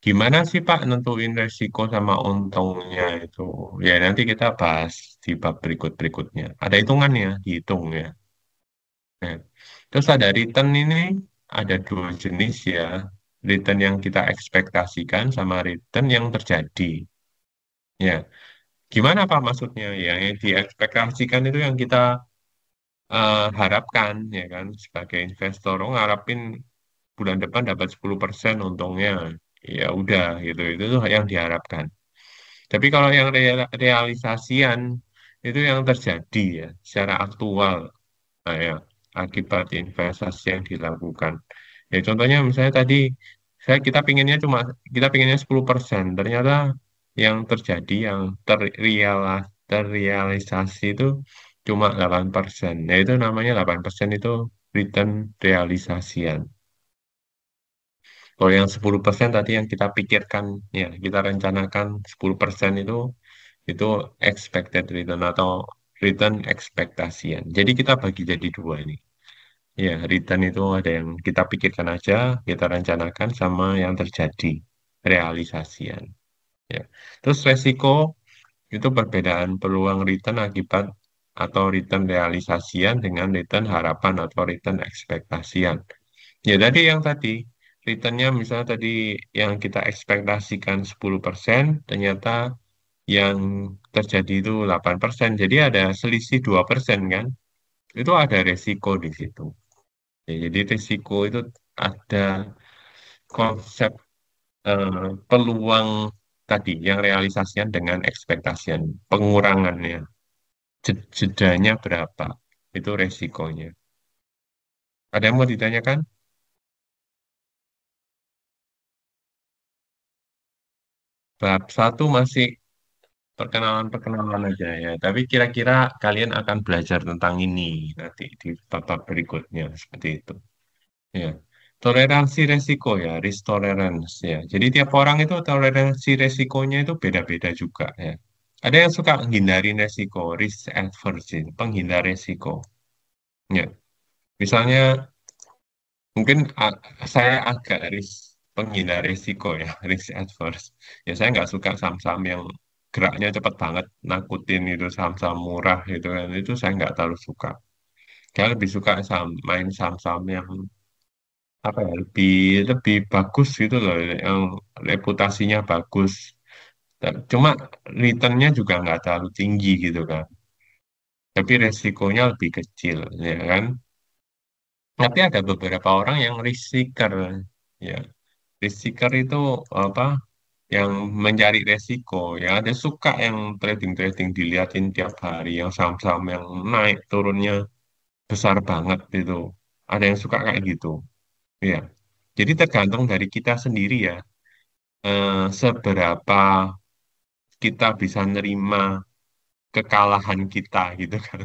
Gimana sih Pak nentuin resiko sama untungnya itu? Ya nanti kita bahas di bab berikut-berikutnya. Ada hitungannya, dihitung ya. Nah, terus ada return ini ada dua jenis ya. Return yang kita ekspektasikan sama return yang terjadi. Ya, gimana Pak maksudnya? Ya, yang diekspektasikan itu yang kita harapkan ya kan sebagai investor. Oh, ngarapin bulan depan dapat 10% untungnya. Ya udah gitu. Itu tuh yang diharapkan. Tapi kalau yang realisasian itu yang terjadi ya secara aktual. Nah, ya, akibat investasi yang dilakukan. Ya, contohnya misalnya tadi kita pinginnya 10%, ternyata yang terjadi yang terrealisasi itu cuma 8%. Nah, itu namanya 8% itu return realisasian. Kalau yang 10% tadi yang kita pikirkan, ya kita rencanakan 10% itu expected return atau return ekspektasian. Jadi kita bagi jadi dua ini. Ya, return itu ada yang kita pikirkan aja, kita rencanakan sama yang terjadi, realisasian. Ya. Terus resiko itu perbedaan peluang return akibat atau return realisasian dengan return harapan atau return ekspektasian. Ya tadi yang tadi, returnnya misalnya tadi yang kita ekspektasikan 10%, ternyata yang terjadi itu 8%. Jadi ada selisih 2% kan? Itu ada resiko di situ. Ya, jadi risiko itu ada konsep peluang tadi yang realisasian dengan ekspektasian pengurangannya jedanya berapa itu resikonya. Ada yang mau ditanyakan? Bab satu masih perkenalan-perkenalan aja ya. Tapi kira-kira kalian akan belajar tentang ini nanti di bab berikutnya seperti itu. Ya. Toleransi resiko ya, risk tolerance ya. Jadi tiap orang itu toleransi resikonya itu beda-beda juga ya. Ada yang suka menghindari resiko, risk averse, penghindar resiko. Ya. Misalnya mungkin saya agak penghindar resiko ya, risk adverse. Ya saya nggak suka saham-saham yang geraknya cepat banget, nakutin itu saham-saham murah gitu kan. Itu saya nggak terlalu suka. Saya lebih suka main saham-saham yang apa ya, lebih lebih bagus gitu loh, yang reputasinya bagus. Cuma returnnya juga nggak terlalu tinggi gitu kan. Tapi resikonya lebih kecil, ya kan? Tapi ada beberapa orang yang risk seeker, ya. Risk seeker itu apa? Yang mencari resiko, ya ada suka yang trading-trading diliatin tiap hari, yang saham-saham yang naik turunnya besar banget itu. Ada yang suka kayak gitu, ya. Jadi tergantung dari kita sendiri ya, seberapa kita bisa nerima kekalahan kita gitu kan,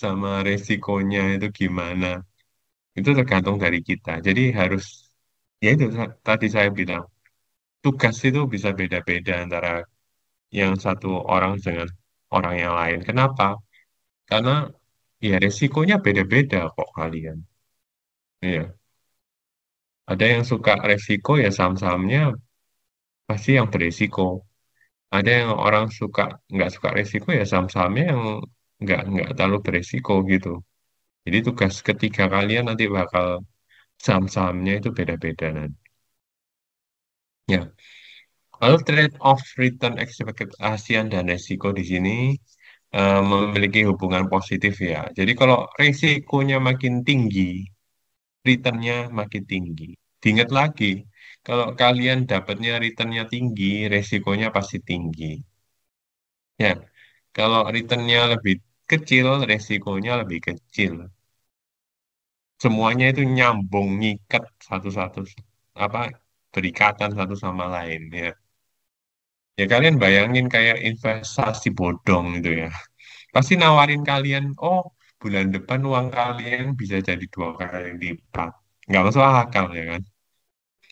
sama resikonya itu gimana. Itu tergantung dari kita. Jadi harus, ya itu tadi saya bilang, tugas itu bisa beda-beda antara yang satu orang dengan orang yang lain. Kenapa? Karena ya resikonya beda-beda kok kalian. Iya. Ada yang suka resiko ya saham-sahamnya pasti yang beresiko. Ada yang orang nggak suka resiko ya saham-sahamnya yang nggak terlalu beresiko gitu. Jadi tugas ketiga kalian nanti bakal saham-sahamnya itu beda-beda nanti. Ya. Lalu trade-off return ekspektasian dan resiko di sini memiliki hubungan positif ya. Jadi kalau resikonya makin tinggi, returnnya makin tinggi. Diingat lagi, kalau kalian dapatnya returnnya tinggi, resikonya pasti tinggi. Ya, kalau returnnya lebih kecil, resikonya lebih kecil. Semuanya itu nyambung, ngikat satu-satu, apa berikatan satu sama lain ya. Ya kalian bayangin kayak investasi bodong gitu ya. Pasti nawarin kalian, oh bulan depan uang kalian bisa jadi 2 kali lipat. Nggak masuk akal ya kan.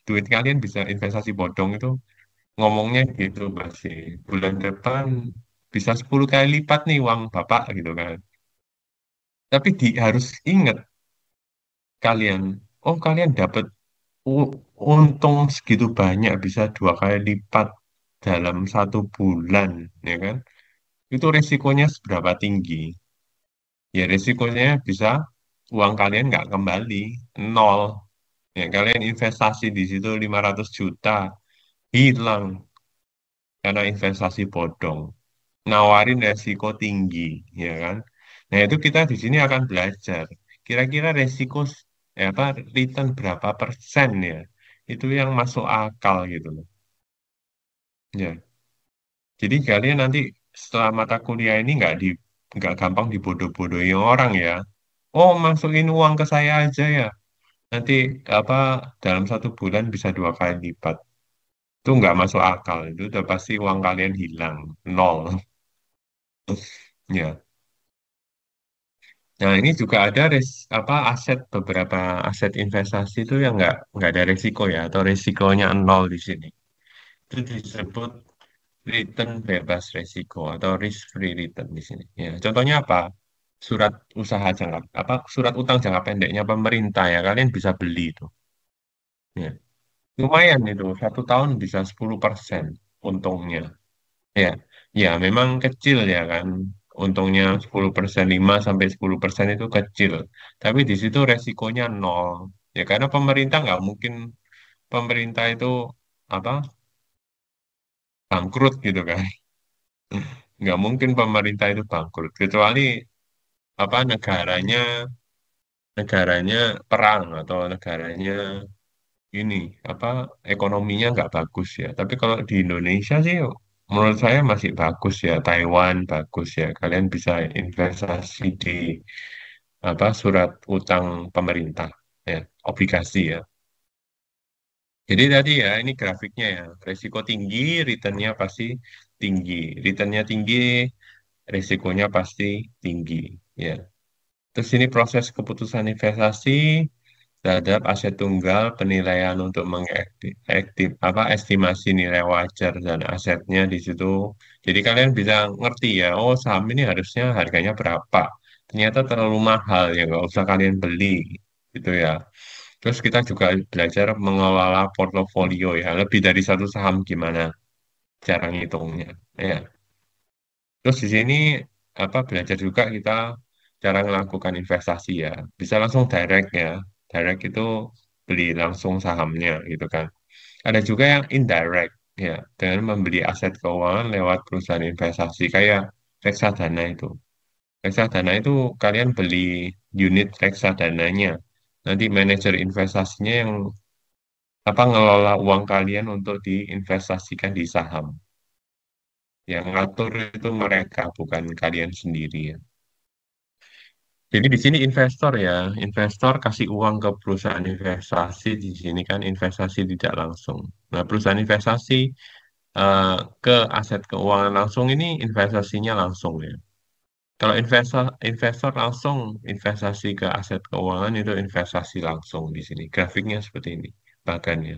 Duit kalian bisa investasi bodong itu ngomongnya gitu pasti. Bulan depan bisa 10 kali lipat nih uang bapak gitu kan. Tapi harus ingat kalian, oh kalian dapat u- untung segitu banyak bisa 2 kali lipat dalam 1 bulan ya kan. Itu resikonya seberapa tinggi? Ya resikonya bisa uang kalian nggak kembali, nol. Ya, kalian investasi di situ 500 juta, hilang karena investasi bodong. Nawarin resiko tinggi, ya kan? Nah, itu kita di sini akan belajar. Kira-kira resiko, apa, return berapa persen ya? Itu yang masuk akal gitu loh. Ya, jadi kalian nanti setelah mata kuliah ini nggak gampang dibodoh-bodohi orang ya. Oh, masukin uang ke saya aja ya. Nanti apa dalam 1 bulan bisa 2 kali lipat. Itu nggak masuk akal. Itu udah pasti uang kalian hilang, nol. Ya. Nah, ini juga ada apa beberapa aset investasi itu yang nggak ada resiko ya, atau resikonya nol di sini. Itu disebut return bebas resiko atau risk free return di sini. Ya, contohnya apa? surat usaha jangka apa surat utang jangka pendeknya pemerintah ya kalian bisa beli itu. Ya. Lumayan itu 1 tahun bisa 10% untungnya. Ya, ya memang kecil ya kan. Untungnya 10%, 5 sampai 10% itu kecil. Tapi di situ resikonya nol. Ya karena pemerintah nggak mungkin pemerintah itu apa bangkrut gitu kan. Nggak mungkin pemerintah itu bangkrut kecuali apa negaranya perang atau negaranya ini apa ekonominya nggak bagus ya. Tapi kalau di Indonesia sih menurut saya masih bagus ya. Taiwan bagus ya. Kalian bisa investasi di apa surat utang pemerintah ya, obligasi ya. Jadi tadi ya ini grafiknya ya. Risiko tinggi, returnnya pasti tinggi. Returnnya tinggi, risikonya pasti tinggi ya. Terus ini proses keputusan investasi terhadap aset tunggal, penilaian untuk apa estimasi nilai wajar dan asetnya di situ. Jadi kalian bisa ngerti ya, oh saham ini harusnya harganya berapa. Ternyata terlalu mahal ya nggak usah kalian beli gitu ya. Terus kita juga belajar mengelola portofolio ya, lebih dari satu saham gimana cara ngitungnya. Ya. Terus di sini apa belajar juga kita cara melakukan investasi ya. Bisa langsung direct ya. Direct itu beli langsung sahamnya gitu kan. Ada juga yang indirect ya, dengan membeli aset keuangan lewat perusahaan investasi kayak reksadana itu. Reksadana itu kalian beli unit reksadananya. Nanti manajer investasinya yang apa ngelola uang kalian untuk diinvestasikan di saham. Yang ngatur itu mereka, bukan kalian sendiri ya. Jadi di sini investor ya, investor kasih uang ke perusahaan investasi di sini kan investasi tidak langsung. Nah, perusahaan investasi eh, ke aset keuangan langsung ini investasinya langsung ya. Kalau investor investor langsung investasi ke aset keuangan itu investasi langsung di sini. Grafiknya seperti ini, bahkan ya.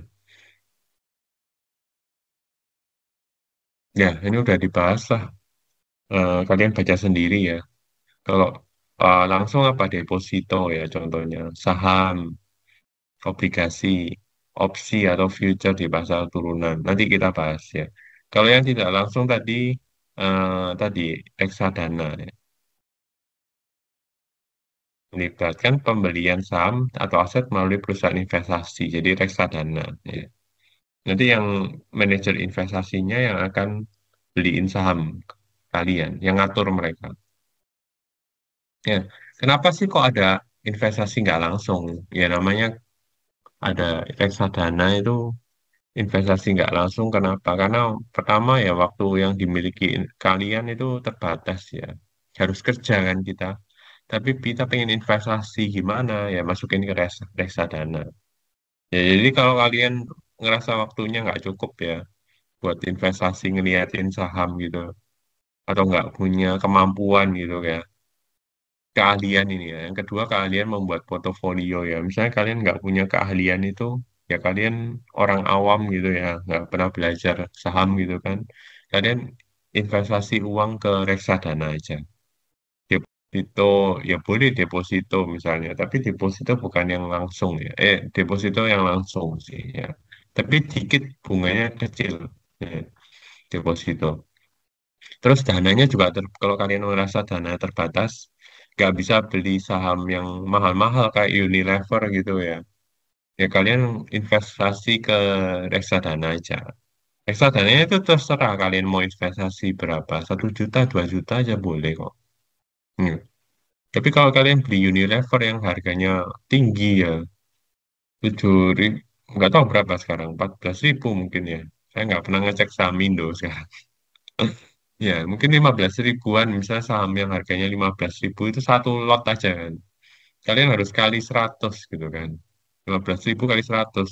Ya, ini udah dibahas lah. Kalian baca sendiri ya. Kalau langsung apa deposito ya contohnya saham, obligasi, opsi atau future di pasar turunan. Nanti kita bahas ya. Kalau yang tidak langsung tadi reksadana ya. Melibatkan pembelian saham atau aset melalui perusahaan investasi. Jadi reksadana ya. Nanti yang manajer investasinya yang akan beliin saham kalian, yang ngatur mereka. Ya, kenapa sih kok ada investasi nggak langsung? Ya namanya ada reksadana itu investasi nggak langsung. Kenapa? Karena pertama ya waktu yang dimiliki kalian itu terbatas ya. Harus kerja kan kita. Tapi kita pengen investasi gimana ya masukin ke reksadana. Ya jadi kalau kalian ngerasa waktunya nggak cukup ya buat investasi ngeliatin saham gitu atau nggak punya kemampuan gitu ya keahlian ini ya. Yang kedua keahlian membuat portofolio ya. Misalnya kalian nggak punya keahlian itu, ya kalian orang awam gitu ya, nggak pernah belajar saham gitu kan. Kalian investasi uang ke reksadana aja. Deposito, ya boleh deposito misalnya, tapi deposito bukan yang langsung ya. Deposito yang langsung sih ya. Tapi dikit bunganya kecil ya, deposito. Terus dananya juga kalau kalian merasa dana terbatas, nggak bisa beli saham yang mahal-mahal kayak Unilever gitu ya. Ya kalian investasi ke reksadana aja. Reksadana itu terserah kalian mau investasi berapa, 1 juta, 2 juta aja boleh kok. Hmm. Tapi kalau kalian beli Unilever yang harganya tinggi ya, 7.000, nggak tahu berapa sekarang, 14.000 mungkin ya. Saya nggak pernah ngecek saham Indo sekarang. Ya, mungkin 15 ribuan, misalnya saham yang harganya 15 ribu itu satu lot aja kan. Kalian harus kali 100 gitu kan. 15.000 kali 100.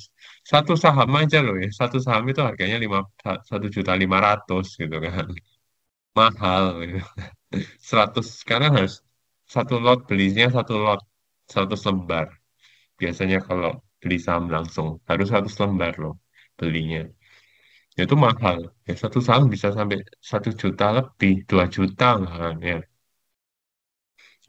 Satu saham aja loh ya. Satu saham itu harganya 1.500.000 gitu kan. Mahal gitu. 100 sekarang harus satu lot belinya satu lot 100 lembar. Biasanya kalau beli saham langsung harus 100 lembar loh belinya. Ya itu mahal. Ya, satu saham bisa sampai 1 juta lebih, 2 juta lah kan ya.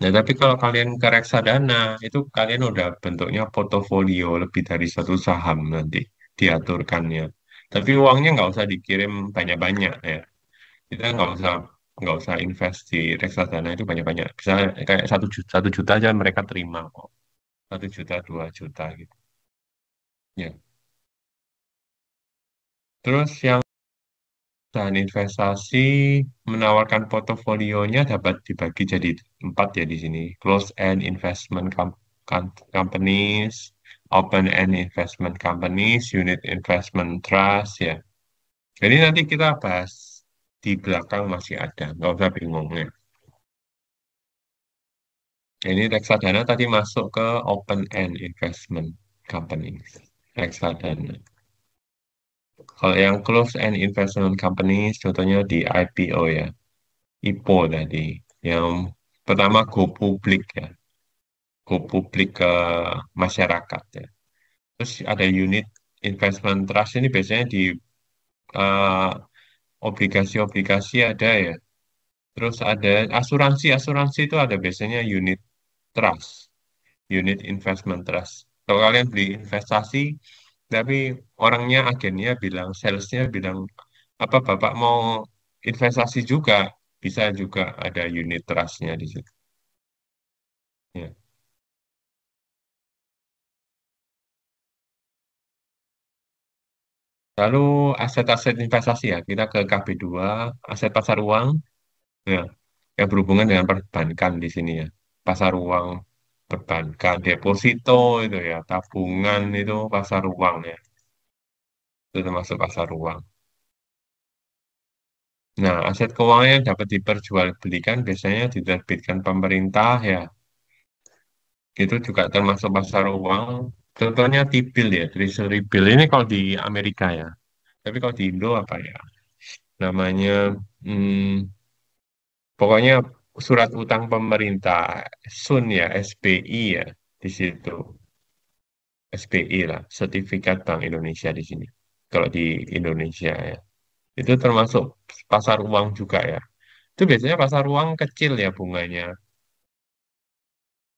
Nah, tapi kalau kalian ke reksadana, itu kalian udah bentuknya portofolio lebih dari satu saham nanti diaturkannya. Tapi uangnya nggak usah dikirim banyak-banyak ya. Kita nggak usah invest di reksadana itu banyak-banyak. Bisa kayak 1 juta, 1 juta aja mereka terima kok. 1 juta, 2 juta gitu. Ya. Terus yang dan investasi menawarkan portofolionya dapat dibagi jadi 4 ya di sini. Closed-end investment companies, open-end investment companies, unit investment trust ya. Jadi nanti kita bahas di belakang masih ada, nggak usah bingung ya. Ini reksadana tadi masuk ke open-end investment companies. Reksadana. Kalau yang closed-end investment companies, contohnya di IPO ya. IPO tadi. Yang pertama go publik ya, go publik ke masyarakat ya. Terus ada unit investment trust ini biasanya di eh, obligasi-obligasi ada ya. Terus ada asuransi itu ada biasanya unit trust, unit investment trust. Kalau kalian beli investasi, tapi orangnya agennya bilang, salesnya bilang, apa Bapak mau investasi juga, bisa juga ada unit trustnya di situ. Ya. Lalu aset-aset investasi ya, kita ke KB2, aset pasar uang, ya, yang berhubungan dengan perbankan di sini ya. Pasar uang, perbankan, deposito itu ya, tabungan itu pasar uang ya, itu termasuk pasar uang. Nah, aset keuangan yang dapat diperjualbelikan biasanya diterbitkan pemerintah ya, itu juga termasuk pasar uang. Contohnya T-bill ya, Treasury bill ini kalau di Amerika ya. Tapi kalau di Indo apa ya? Namanya hmm, pokoknya surat utang pemerintah, SUN ya, SBI ya, di situ. SBI lah, Sertifikat Bank Indonesia di sini. Kalau di Indonesia ya. Itu termasuk pasar uang juga ya. Itu biasanya pasar uang kecil ya bunganya,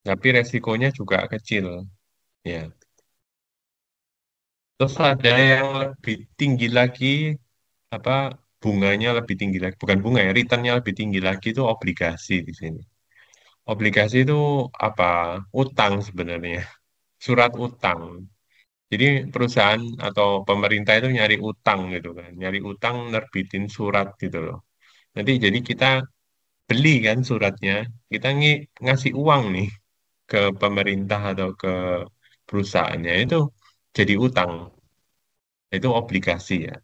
tapi resikonya juga kecil ya. Terus ada yang lebih tinggi lagi, apa bunganya lebih tinggi lagi, bukan bunga ya, returnnya lebih tinggi lagi itu obligasi di sini. Obligasi itu apa? Utang sebenarnya, surat utang. Jadi perusahaan atau pemerintah itu nyari utang gitu kan, nyari utang nerbitin surat gitu loh. Nanti jadi kita beli kan suratnya, kita ngasih uang nih ke pemerintah atau ke perusahaannya itu jadi utang, itu obligasi ya.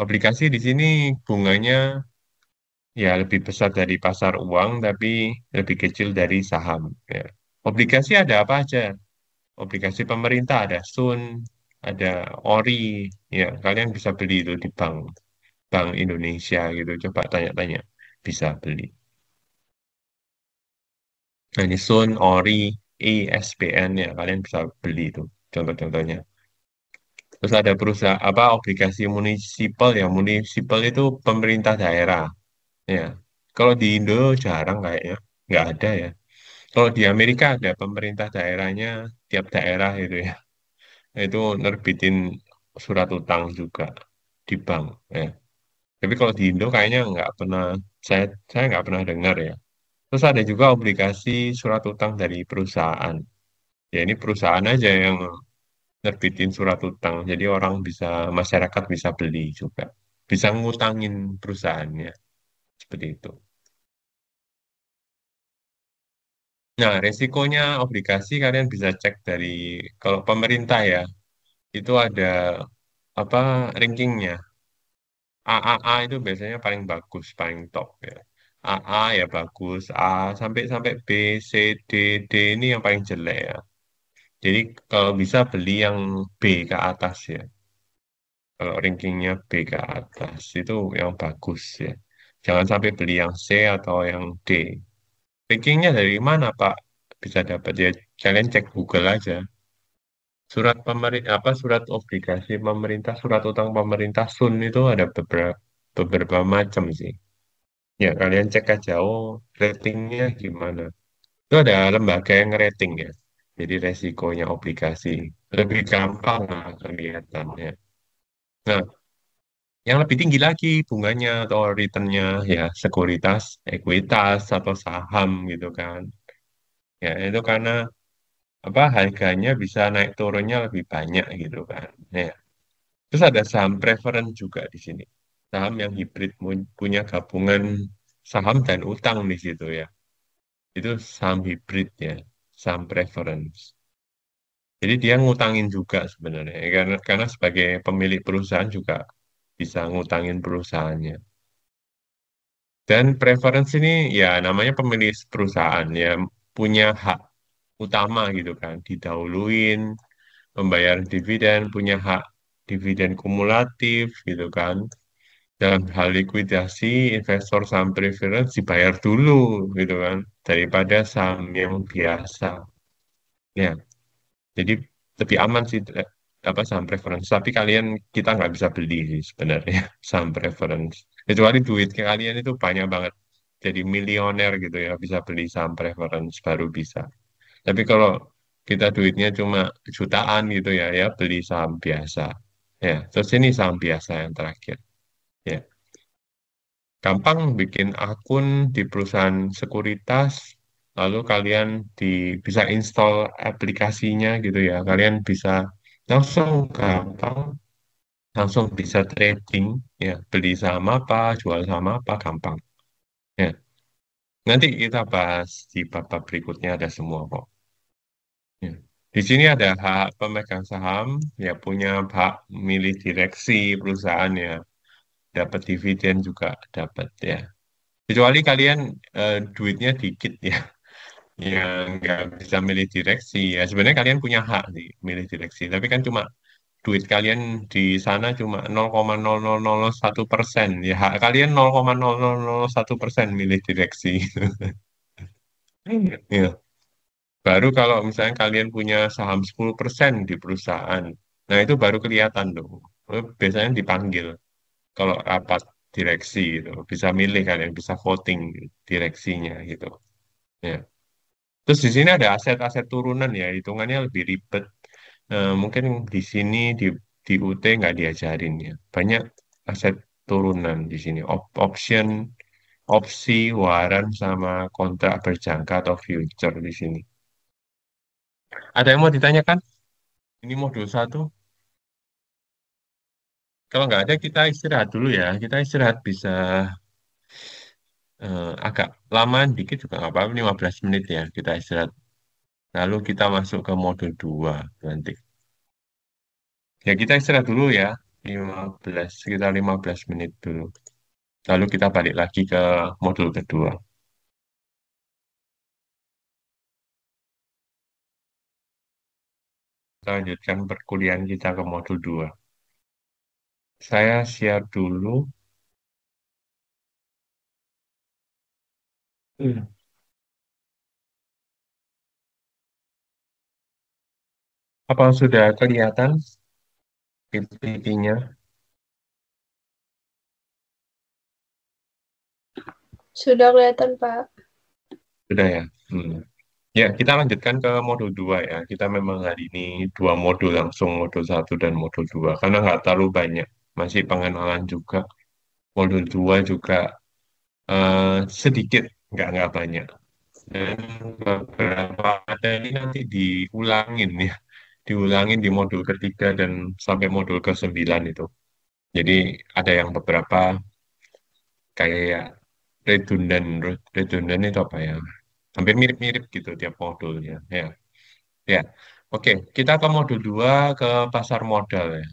Obligasi di sini bunganya ya lebih besar dari pasar uang tapi lebih kecil dari saham ya. Obligasi ada apa aja? Obligasi pemerintah ada Sun, ada Ori, ya kalian bisa beli itu di bank Bank Indonesia gitu. Coba tanya-tanya, bisa beli. Nah, ini Sun, Ori, ISBN ya kalian bisa beli itu. Contoh-contohnya. Terus ada perusahaan apa obligasi munisipal ya. Munisipal itu pemerintah daerah. Ya, kalau di Indo jarang kayaknya, nggak ada ya. Kalau di Amerika ada pemerintah daerahnya, tiap daerah itu ya. Itu nerbitin surat utang juga di bank ya. Tapi kalau di Indo kayaknya nggak pernah, saya nggak pernah dengar ya. Terus ada juga obligasi surat utang dari perusahaan. Ya ini perusahaan aja yang nerbitin surat utang. Jadi orang bisa, masyarakat bisa beli juga. Bisa ngutangin perusahaannya. Seperti itu. Nah, resikonya obligasi kalian bisa cek dari, kalau pemerintah ya, itu ada apa rankingnya. AAA itu biasanya paling bagus, paling top ya. AA ya bagus, A sampai sampai B, C, D, D ini yang paling jelek ya. Jadi kalau bisa beli yang B ke atas ya. Kalau rankingnya B ke atas itu yang bagus ya. Jangan sampai beli yang C atau yang D. Rankingnya dari mana Pak? Bisa dapat ya. Kalian cek Google aja. Surat pemerintah apa surat obligasi pemerintah, surat utang pemerintah Sun itu ada beberapa macam sih. Ya, kalian cek aja, oh ratingnya gimana. Itu ada lembaga yang rating ya. Jadi resikonya obligasi. Lebih gampang lah kelihatannya. Nah, yang lebih tinggi lagi bunganya atau returnnya ya sekuritas, ekuitas atau saham gitu kan. Ya, itu karena apa harganya bisa naik turunnya lebih banyak gitu kan. Ya. Terus ada saham preference juga di sini. Saham yang hibrid punya gabungan saham dan utang di situ ya. Itu saham hibrid ya, saham preference. Jadi dia ngutangin juga sebenarnya karena sebagai pemilik perusahaan juga bisa ngutangin perusahaannya. Dan preference ini ya namanya pemilik perusahaan ya punya hak utama gitu kan, didahuluin membayar dividen, punya hak dividen kumulatif gitu kan. Dalam hal likuidasi, investor saham preference dibayar dulu gitu kan, daripada saham yang biasa. Ya, jadi lebih aman sih apa saham preference. Tapi kita nggak bisa beli sih sebenarnya saham preference. Kecuali duit kalian itu banyak banget. Jadi milioner gitu ya bisa beli saham preference baru bisa. Tapi kalau kita duitnya cuma jutaan gitu ya, ya beli saham biasa. Ya, terus ini saham biasa yang terakhir. Ya, gampang bikin akun di perusahaan sekuritas, lalu kalian bisa install aplikasinya gitu ya. Kalian bisa langsung gampang, langsung bisa trading ya, beli saham apa, jual saham apa, gampang. Ya, nanti kita bahas di bab berikutnya ada semua kok. Ya. Di sini ada hak pemegang saham, ya punya hak milih direksi perusahaan ya, dapat dividen juga dapat ya. Kecuali kalian duitnya dikit ya, yang nggak bisa milih direksi ya. Sebenarnya kalian punya hak sih milih direksi, tapi kan cuma duit kalian di sana cuma 0,0001%. Ya hak kalian 0,0001% milih direksi. Ya. Baru kalau misalnya kalian punya saham 10% di perusahaan, nah itu baru kelihatan tuh. Biasanya dipanggil kalau rapat direksi itu, bisa milih kalian, bisa voting direksinya gitu. Ya. Terus di sini ada aset-aset turunan ya, hitungannya lebih ribet. Mungkin di sini di UT nggak diajarin ya. Banyak aset turunan di sini, option, opsi, waran, sama kontrak berjangka atau future di sini. Ada yang mau ditanyakan? Ini modul satu. Kalau nggak ada, kita istirahat dulu ya. Kita istirahat bisa agak lama dikit juga nggak apa-apa, 15 menit ya kita istirahat. Lalu kita masuk ke modul 2 nanti. Ya kita istirahat dulu ya, 15 sekitar 15 menit dulu. Lalu kita balik lagi ke modul kedua. Kita lanjutkan perkuliahan kita ke modul 2. Saya share dulu. Hmm. Apa sudah kelihatan PPT-nya? Sudah kelihatan, Pak. Sudah ya? Hmm. Ya, kita lanjutkan ke modul 2 ya. Kita memang hari ini dua modul langsung, modul satu dan modul 2 karena nggak terlalu banyak. Masih pengenalan juga. Modul 2 juga sedikit, nggak banyak. Dan beberapa materi nanti diulangin ya. Diulangin di modul ketiga dan sampai modul ke-9 itu. Jadi ada yang beberapa kayak redundant. Redundant itu apa ya? Hampir mirip-mirip gitu tiap modulnya. Ya. Ya, oke. Kita ke modul 2 ke pasar modal ya.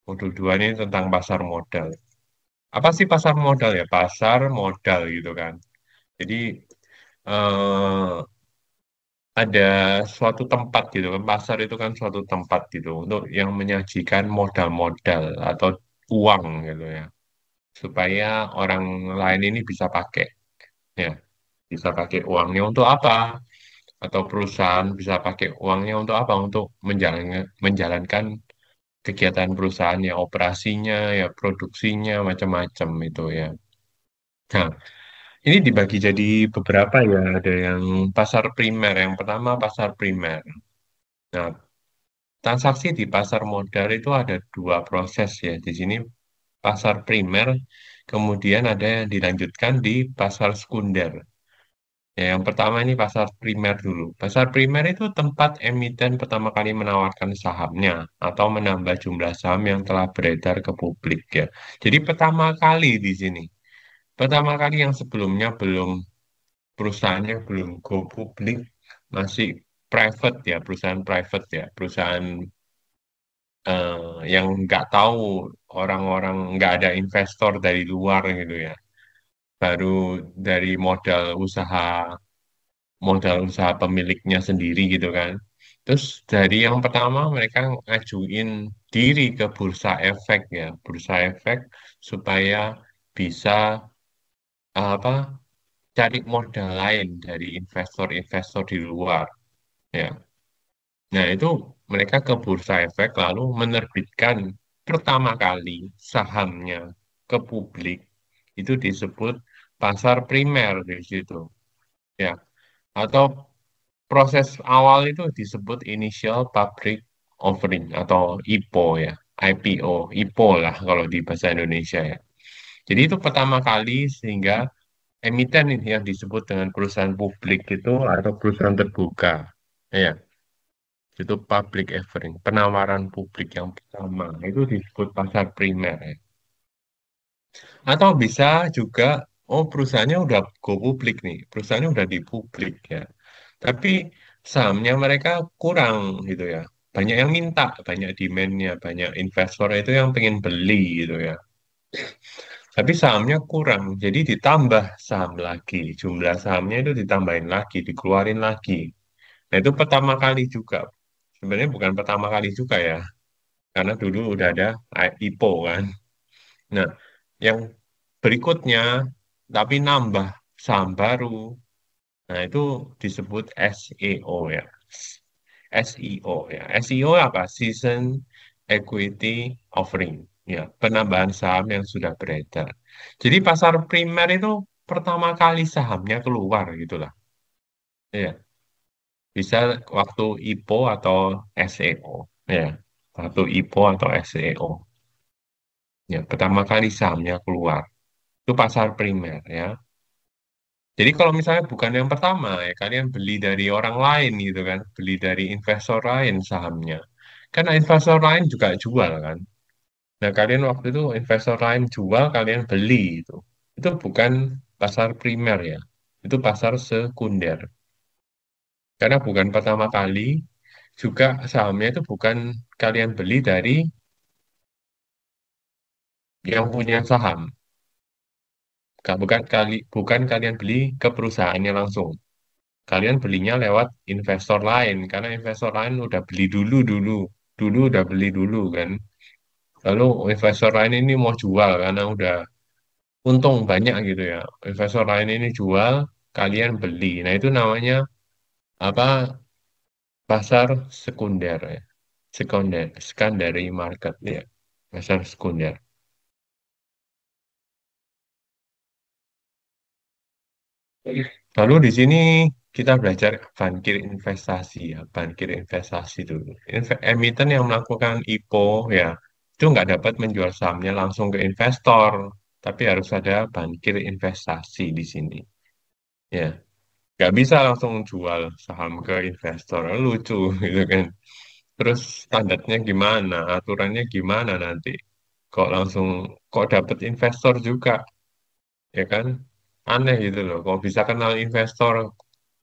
Modul 2 ini tentang pasar modal. Apa sih pasar modal ya? Pasar modal gitu kan. Jadi eh, ada suatu tempat gitu kan. Pasar itu kan suatu tempat gitu untuk yang menyajikan modal-modal atau uang gitu ya. Supaya orang lain ini bisa pakai ya. Bisa pakai uangnya untuk apa? Atau perusahaan bisa pakai uangnya untuk apa? Untuk menjalankan kegiatan perusahaan ya operasinya ya produksinya macam-macam itu ya. Nah, Ini dibagi jadi beberapa ya. Ada yang pasar primer. Yang pertama pasar primer. Nah, transaksi di pasar modal itu ada dua proses ya. Di sini pasar primer, kemudian ada yang dilanjutkan di pasar sekunder. Ya, yang pertama ini pasar primer dulu. Pasar primer itu tempat emiten pertama kali menawarkan sahamnya atau menambah jumlah saham yang telah beredar ke publik ya. Jadi pertama kali di sini. Pertama kali yang sebelumnya belum perusahaannya belum go publik, masih private ya, perusahaan private ya, perusahaan yang nggak tahu orang-orang nggak ada investor dari luar gitu ya. Baru dari modal usaha pemiliknya sendiri gitu kan. Terus dari yang pertama mereka ngajuin diri ke bursa efek ya, bursa efek supaya bisa apa cari modal lain dari investor-investor di luar ya. Nah, itu mereka ke bursa efek lalu menerbitkan pertama kali sahamnya ke publik. Itu disebut pasar primer di situ ya. Atau proses awal itu disebut initial public offering atau IPO ya, IPO, IPO lah kalau di bahasa Indonesia ya. Jadi itu pertama kali sehingga emiten ini yang disebut dengan perusahaan publik itu atau perusahaan terbuka. Ya, itu public offering, penawaran publik yang pertama itu disebut pasar primer ya. Atau bisa juga, oh perusahaannya udah go publik nih, perusahaannya udah di publik ya. Tapi sahamnya mereka kurang gitu ya. Banyak yang minta, banyak demand-nya, banyak investor itu yang pengen beli gitu ya. Tapi sahamnya kurang, jadi ditambah saham lagi. Jumlah sahamnya itu ditambahin lagi, dikeluarin lagi. Nah itu pertama kali juga. Sebenarnya bukan pertama kali juga ya, karena dulu udah ada IPO kan. Nah, yang berikutnya, tapi nambah saham baru. Nah, itu disebut SEO ya. SEO ya. SEO apa? Season Equity Offering. Ya, penambahan saham yang sudah beredar. Jadi pasar primer itu pertama kali sahamnya keluar gitulah. Ya, bisa waktu IPO atau SEO. Ya, waktu IPO atau SEO. Ya, pertama kali sahamnya keluar. Itu pasar primer ya. Jadi kalau misalnya bukan yang pertama ya kalian beli dari orang lain gitu kan, beli dari investor lain sahamnya. Karena investor lain juga jual kan. Nah kalian waktu itu investor lain jual, kalian beli itu. Itu bukan pasar primer ya. Itu pasar sekunder. Karena bukan pertama kali, juga sahamnya itu bukan kalian beli dari yang punya saham. Bukan kalian beli ke perusahaannya langsung. Kalian belinya lewat investor lain karena investor lain udah beli dulu udah beli dulu kan. Lalu investor lain ini mau jual karena udah untung banyak gitu ya. Investor lain ini jual, kalian beli. Nah itu namanya apa? Pasar sekunder ya. Secondary market ya. Pasar sekunder. Lalu di sini kita belajar bankir investasi ya, bankir investasi dulu. Emiten yang melakukan IPO ya, itu nggak dapat menjual sahamnya langsung ke investor, tapi harus ada bankir investasi di sini. Ya, nggak bisa langsung jual saham ke investor, lucu gitu kan. Terus standarnya gimana, aturannya gimana nanti? Kok langsung, kok dapat investor juga, ya kan? Aneh gitu loh, kok bisa kenal investor,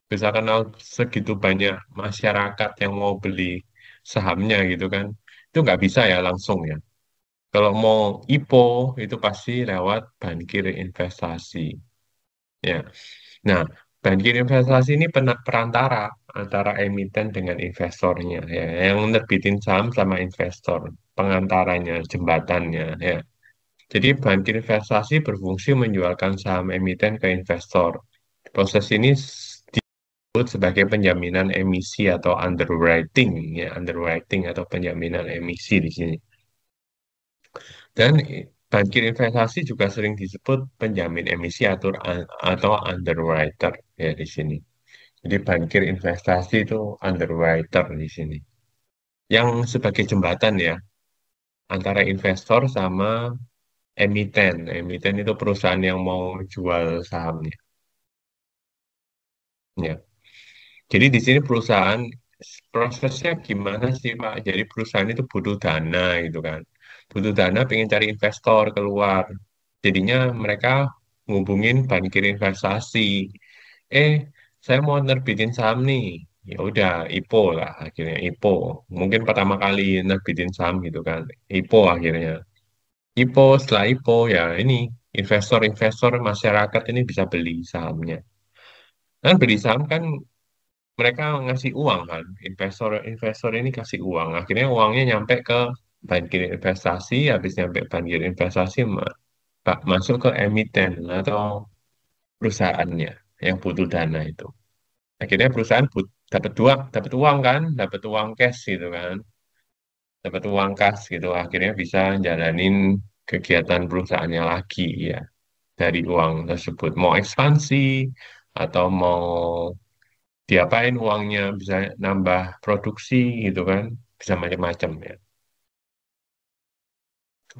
bisa kenal segitu banyak masyarakat yang mau beli sahamnya gitu kan. Itu nggak bisa ya langsung ya. Kalau mau IPO itu pasti lewat bankir investasi. Ya. Nah, bankir investasi ini perantara antara emiten dengan investornya ya. Yang nerbitin saham sama investor, pengantaranya, jembatannya ya. Jadi bankir investasi berfungsi menjualkan saham emiten ke investor. Proses ini disebut sebagai penjaminan emisi atau underwriting ya, underwriting atau penjaminan emisi di sini. Dan bankir investasi juga sering disebut penjamin emisi atau underwriter ya di sini. Jadi bankir investasi itu underwriter di sini. Yang sebagai jembatan ya antara investor sama emiten. Emiten itu perusahaan yang mau jual sahamnya. Ya. Jadi di sini perusahaan prosesnya gimana sih Pak? Jadi perusahaan itu butuh dana gitu kan. Butuh dana pengen cari investor keluar. Jadinya mereka ngubungin bankir investasi. Eh, saya mau nerbitin saham nih. Ya udah, IPO lah akhirnya IPO. Mungkin pertama kali nerbitin saham gitu kan. IPO akhirnya. IPO setelah IPO ya ini investor-investor masyarakat ini bisa beli sahamnya. Kan beli saham kan mereka ngasih uang kan, investor-investor ini kasih uang. Akhirnya uangnya nyampe ke bankir investasi, habis nyampe bankir investasi masuk ke emiten atau perusahaannya yang butuh dana itu. Akhirnya perusahaan dapat uang kan, dapat uang cash gitu kan, dapat uang kas gitu. Akhirnya bisa jalanin kegiatan perusahaannya lagi ya dari uang tersebut. Mau ekspansi atau mau diapain uangnya bisa nambah produksi gitu kan bisa macam-macam ya.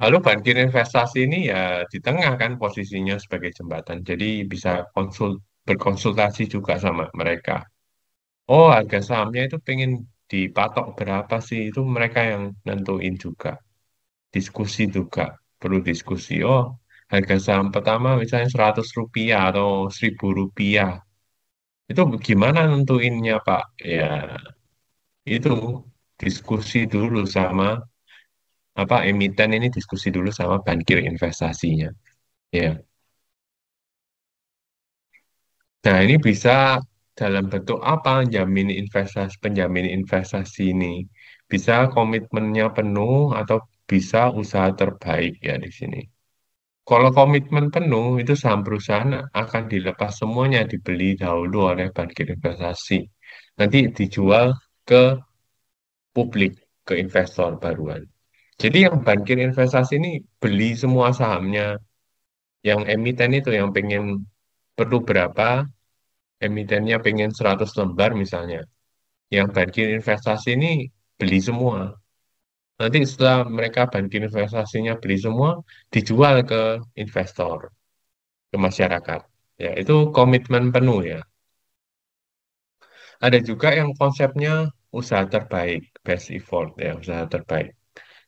Lalu bankir investasi ini ya di tengah kan posisinya sebagai jembatan jadi bisa berkonsultasi juga sama mereka. Oh, harga sahamnya itu pengen dipatok berapa sih, itu mereka yang nentuin juga, diskusi juga, perlu diskusi. Oh, harga saham pertama misalnya Rp100 atau Rp1.000, itu gimana nentuinnya Pak? Ya itu diskusi dulu sama apa emiten ini diskusi dulu sama bankir investasinya ya. Nah ini bisa dalam bentuk apa penjamin investasi ini bisa komitmennya penuh atau bisa usaha terbaik ya di sini. Kalau komitmen penuh itu saham perusahaan akan dilepas semuanya dibeli dahulu oleh bankir investasi nanti dijual ke publik ke investor baruan. Jadi yang bankir investasi ini beli semua sahamnya. Yang emiten itu yang pengen perlu berapa, emitennya pengen 100 lembar misalnya. Yang bankir investasi ini beli semua. Nanti setelah mereka bankir investasinya beli semua, dijual ke investor, ke masyarakat. Ya, itu komitmen penuh ya. Ada juga yang konsepnya usaha terbaik, best effort ya, usaha terbaik.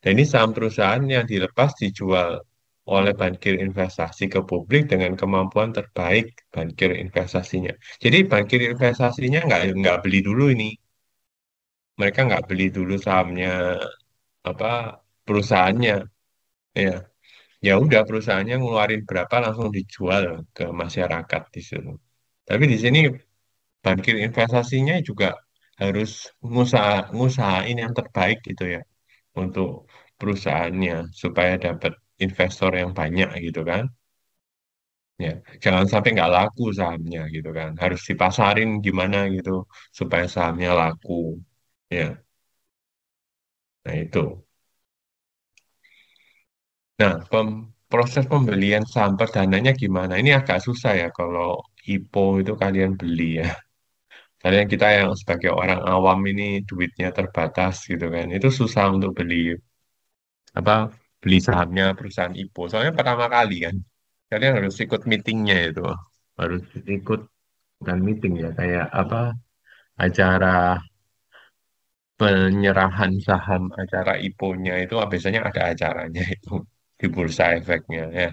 Dan ini saham perusahaan yang dilepas dijual oleh bankir investasi ke publik dengan kemampuan terbaik bankir investasinya. Jadi bankir investasinya nggak beli dulu ini. Mereka nggak beli dulu sahamnya apa perusahaannya. Ya, ya udah perusahaannya ngeluarin berapa langsung dijual ke masyarakat di situ. Tapi di sini bankir investasinya juga harus ngusahain yang terbaik gitu ya untuk perusahaannya supaya dapat investor yang banyak gitu kan. Ya, jangan sampai nggak laku sahamnya gitu kan. Harus dipasarin gimana gitu supaya sahamnya laku. Ya, nah itu. Nah, proses pembelian saham perdananya gimana? Ini agak susah ya kalau IPO itu kalian beli ya. Kalian kita yang sebagai orang awam ini duitnya terbatas gitu kan. Itu susah untuk beli apa beli sahamnya perusahaan IPO. Soalnya pertama kali kan. Kalian harus ikut meetingnya itu. Harus ikut dan meeting ya kayak apa acara penyerahan saham acara IPO-nya itu biasanya ada acaranya itu di Bursa Efeknya ya.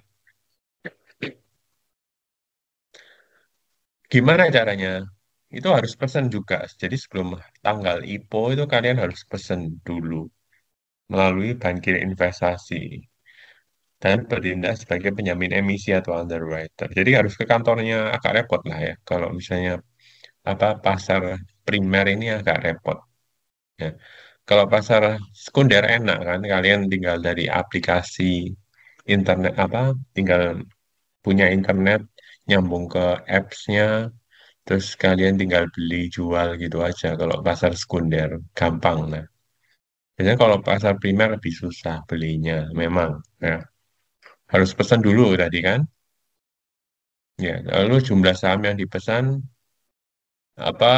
Gimana caranya? Itu harus pesan juga. Jadi sebelum tanggal IPO itu kalian harus pesan dulu melalui bankir investasi dan bertindak sebagai penjamin emisi atau underwriter. Jadi harus ke kantornya agak repot lah ya. Kalau misalnya apa pasar primer ini agak repot. Ya. Kalau pasar sekunder enak kan, kalian tinggal dari aplikasi internet apa, tinggal punya internet, nyambung ke apps-nya, terus kalian tinggal beli jual gitu aja. Kalau pasar sekunder gampang lah. Biasanya kalau pasar primer lebih susah belinya, memang. Ya. harus pesan dulu tadi kan. Ya, lalu jumlah saham yang dipesan apa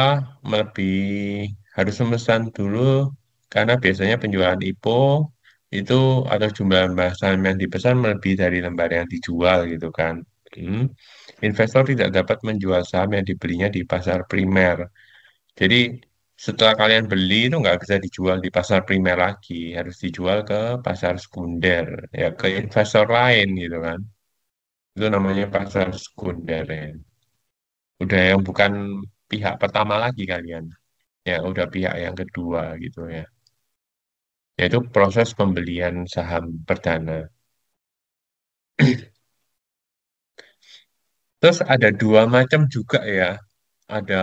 harus memesan dulu karena biasanya penjualan IPO itu atau jumlah lembar saham yang dipesan melebihi dari lembar yang dijual gitu kan. Hmm. Investor tidak dapat menjual saham yang dibelinya di pasar primer. Jadi setelah kalian beli itu nggak bisa dijual di pasar primer lagi, harus dijual ke pasar sekunder, ya ke investor lain gitu kan. Itu namanya pasar sekunder ya. Udah yang bukan pihak pertama lagi kalian. Ya udah pihak yang kedua gitu ya, yaitu proses pembelian saham perdana. Terus ada dua macam juga ya, ada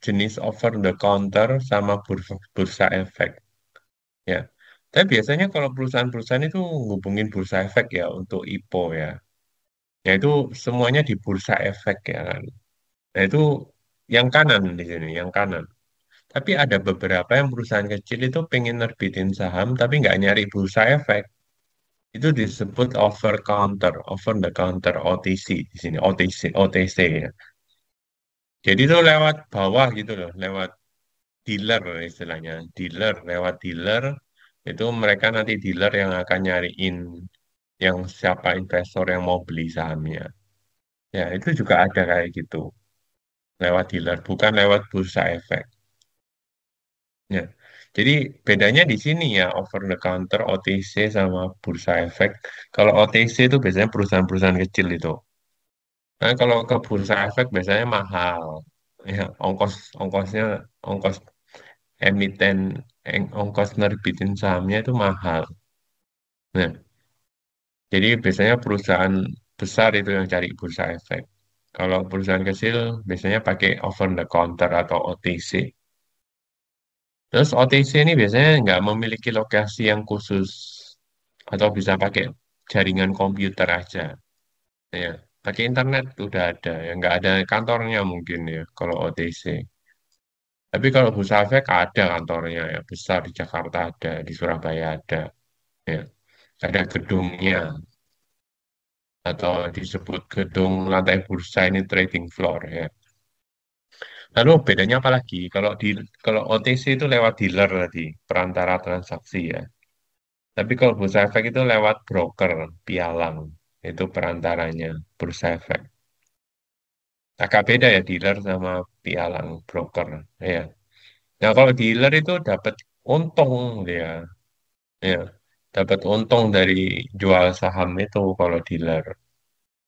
jenis over the counter sama bursa, bursa efek ya. Tapi biasanya kalau perusahaan-perusahaan itu ngubungin bursa efek ya untuk IPO ya, yaitu semuanya di bursa efek ya kan. Nah itu yang kanan di sini, yang kanan. Tapi ada beberapa yang perusahaan kecil itu pengen nerbitin saham tapi nggak nyari bursa efek. Itu disebut over the counter OTC di sini, OTC ya. Jadi itu lewat bawah gitu loh, lewat dealer istilahnya. Lewat dealer, itu mereka nanti dealer yang akan nyariin yang siapa investor yang mau beli sahamnya. Ya, itu juga ada kayak gitu, lewat dealer, bukan lewat bursa efek. Ya. Jadi bedanya di sini ya, over the counter OTC sama bursa efek. Kalau OTC itu biasanya perusahaan-perusahaan kecil itu. Nah, kalau ke bursa efek biasanya mahal. Ya, ongkosnya, ongkos emiten, ongkos nerbitin sahamnya itu mahal. Nah, jadi biasanya perusahaan besar itu yang cari bursa efek. Kalau perusahaan kecil biasanya pakai over the counter atau OTC. Terus OTC ini biasanya nggak memiliki lokasi yang khusus atau bisa pakai jaringan komputer aja. Ya, pakai internet udah ada. Ya, nggak ada kantornya mungkin ya kalau OTC. Tapi kalau bursa efek ada kantornya ya, besar di Jakarta ada, di Surabaya ada, ya, ada gedungnya atau disebut gedung lantai bursa ini trading floor ya. Lalu bedanya apa lagi? Kalau OTC itu lewat dealer tadi, perantara transaksi ya. Tapi kalau bursa efek itu lewat broker, pialang, itu perantaranya bursa efek. Agak beda ya dealer sama pialang broker ya. Nah kalau dealer itu dapat untung dia. Ya, dapat untung dari jual saham itu kalau dealer.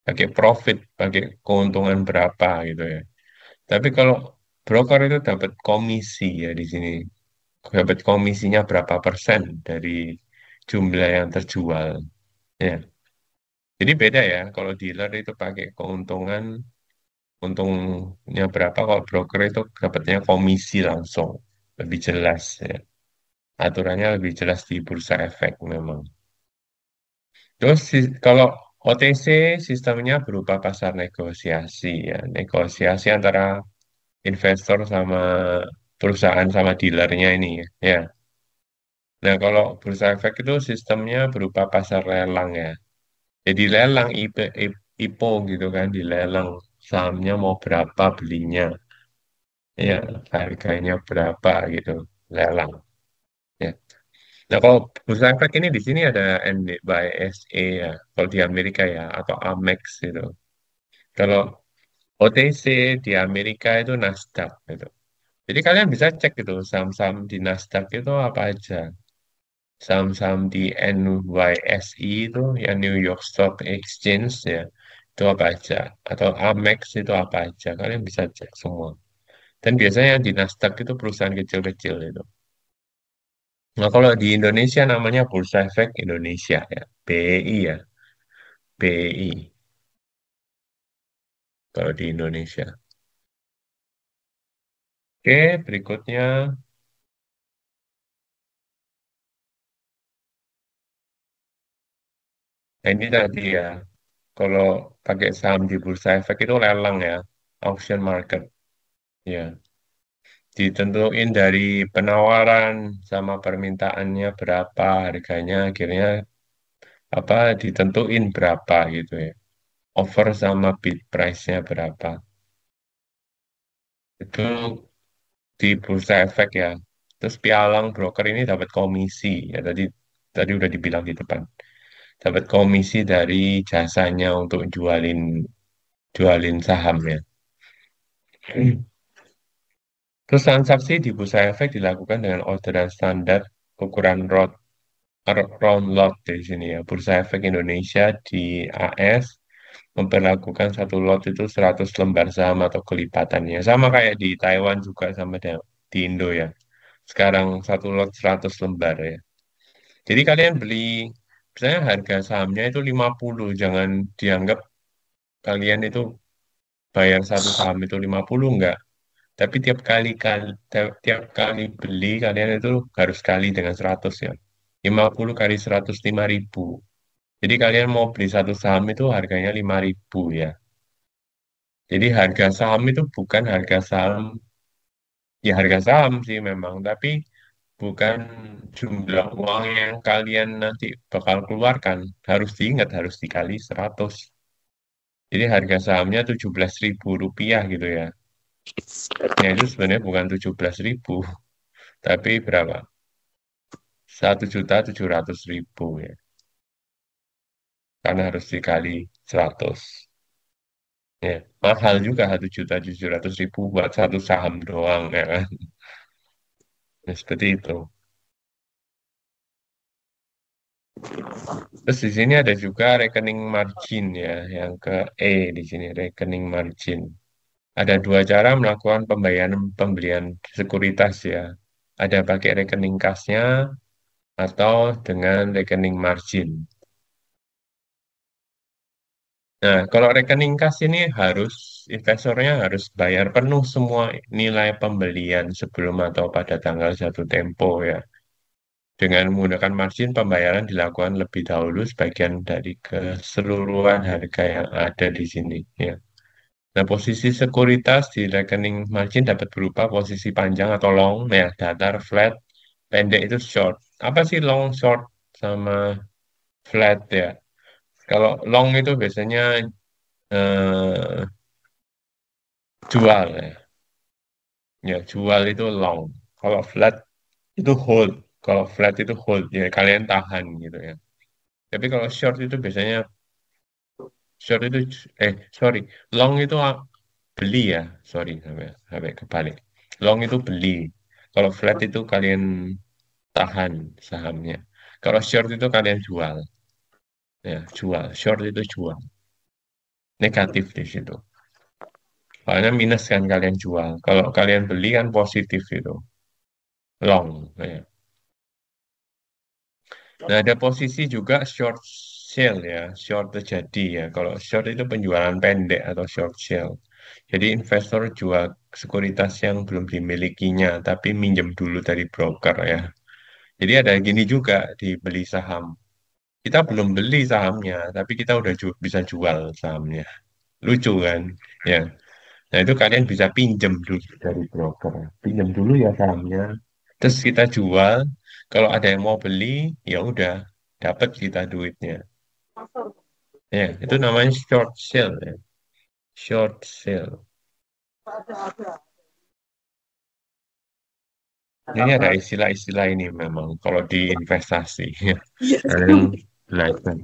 Pakai profit, pakai keuntungan berapa gitu ya. Tapi kalau broker itu dapat komisi ya di sini. Dapat komisinya berapa persen dari jumlah yang terjual. Ya. Jadi beda ya, kalau dealer itu pakai keuntungan, untungnya berapa, kalau broker itu dapatnya komisi langsung. Lebih jelas ya. Aturannya lebih jelas di bursa efek memang. Terus kalau OTC sistemnya berupa pasar negosiasi ya, negosiasi antara investor sama perusahaan sama dealernya ini ya. Ya. Nah kalau bursa efek itu sistemnya berupa pasar lelang ya. Jadi lelang IPO gitu kan, dilelang sahamnya mau berapa belinya, ya harganya berapa gitu, lelang. Ya. Nah, kalau bursa efek ini di sini ada NYSE ya, kalau di Amerika ya, atau Amex gitu. Kalau OTC di Amerika itu Nasdaq gitu. Jadi kalian bisa cek gitu, saham-saham di Nasdaq itu apa aja. Saham-saham di NYSE itu, ya New York Stock Exchange ya, itu apa aja. Atau Amex itu apa aja. Kalian bisa cek semua. Dan biasanya yang di Nasdaq itu perusahaan kecil-kecil itu. Nah, kalau di Indonesia namanya Bursa Efek Indonesia ya, BEI ya, BEI kalau di Indonesia. Oke, berikutnya. Nah, ini tadi ya, kalau pakai saham di Bursa Efek itu lelang ya, auction market. Ya, ditentuin dari penawaran sama permintaannya berapa harganya, akhirnya apa ditentuin berapa gitu ya. Offer sama bid price-nya berapa. Itu di bursa efek ya. Terus pialang broker ini dapat komisi ya tadi tadi udah dibilang di depan. Dapat komisi dari jasanya untuk jualin jualin sahamnya. Terus transaksi di bursa efek dilakukan dengan orderan standar ukuran round lot di sini ya. Bursa efek Indonesia di AS memperlakukan satu lot itu 100 lembar saham atau kelipatannya. Sama kayak di Taiwan juga sama di Indo ya. Sekarang satu lot 100 lembar ya. Jadi kalian beli, misalnya harga sahamnya itu 50, jangan dianggap kalian itu bayar satu saham itu 50 enggak. Tapi tiap kali beli kalian itu harus kali dengan 100 ya. 50 kali 105.000. Jadi kalian mau beli satu saham itu harganya 5.000 ya. Jadi harga saham itu bukan harga saham, ya harga saham sih memang, tapi bukan jumlah uang yang kalian nanti bakal keluarkan. Harus diingat, harus dikali 100. Jadi harga sahamnya 17.000 rupiah gitu ya. Nah itu sebenarnya bukan 17.000, tapi berapa? 1.700.000 ya. Karena harus dikali 100. Ya, mahal juga 1.700.000 buat satu saham doang ya kan. Nah, seperti itu. Terus di sini ada juga rekening margin ya, yang ke E di sini rekening margin. Ada dua cara melakukan pembayaran pembelian sekuritas ya. Ada pakai rekening kasnya atau dengan rekening margin. Nah, kalau rekening kas ini investornya harus bayar penuh semua nilai pembelian sebelum atau pada tanggal jatuh tempo ya. Dengan menggunakan margin, pembayaran dilakukan lebih dahulu sebagian dari keseluruhan harga yang ada di sini ya. Nah, posisi sekuritas di rekening margin dapat berupa posisi panjang atau long, ya, datar, flat, pendek itu short. Apa sih long, short, sama flat ya? Kalau long itu biasanya eh, jual ya. Ya, jual itu long. Kalau flat itu hold. Kalau flat itu hold, ya kalian tahan gitu ya. Tapi kalau short itu biasanya short itu sorry, long itu beli ya. Sorry sampai kebalik. Long itu beli. Kalau flat itu kalian tahan sahamnya. Kalau short itu kalian jual. Ya, jual. Short itu jual. Negatif di situ. Soalnya minus kan kalian jual. Kalau kalian beli kan positif itu. Long. Ya. Nah, ada posisi juga short sale ya, short terjadi ya. Kalau short itu penjualan pendek atau short sale. Jadi investor jual sekuritas yang belum dimilikinya, tapi minjem dulu dari broker ya. Jadi ada gini juga dibeli saham. Kita belum beli sahamnya, tapi kita udah bisa jual sahamnya. Lucu kan? Ya. Nah, itu kalian bisa pinjem dulu dari broker. Pinjem dulu ya sahamnya. Terus kita jual. Kalau ada yang mau beli, ya udah dapat kita duitnya. Ya, itu namanya short sale ya. Short sale. Ini ada istilah-istilah ini memang kalau di investasi. Kalian belajar.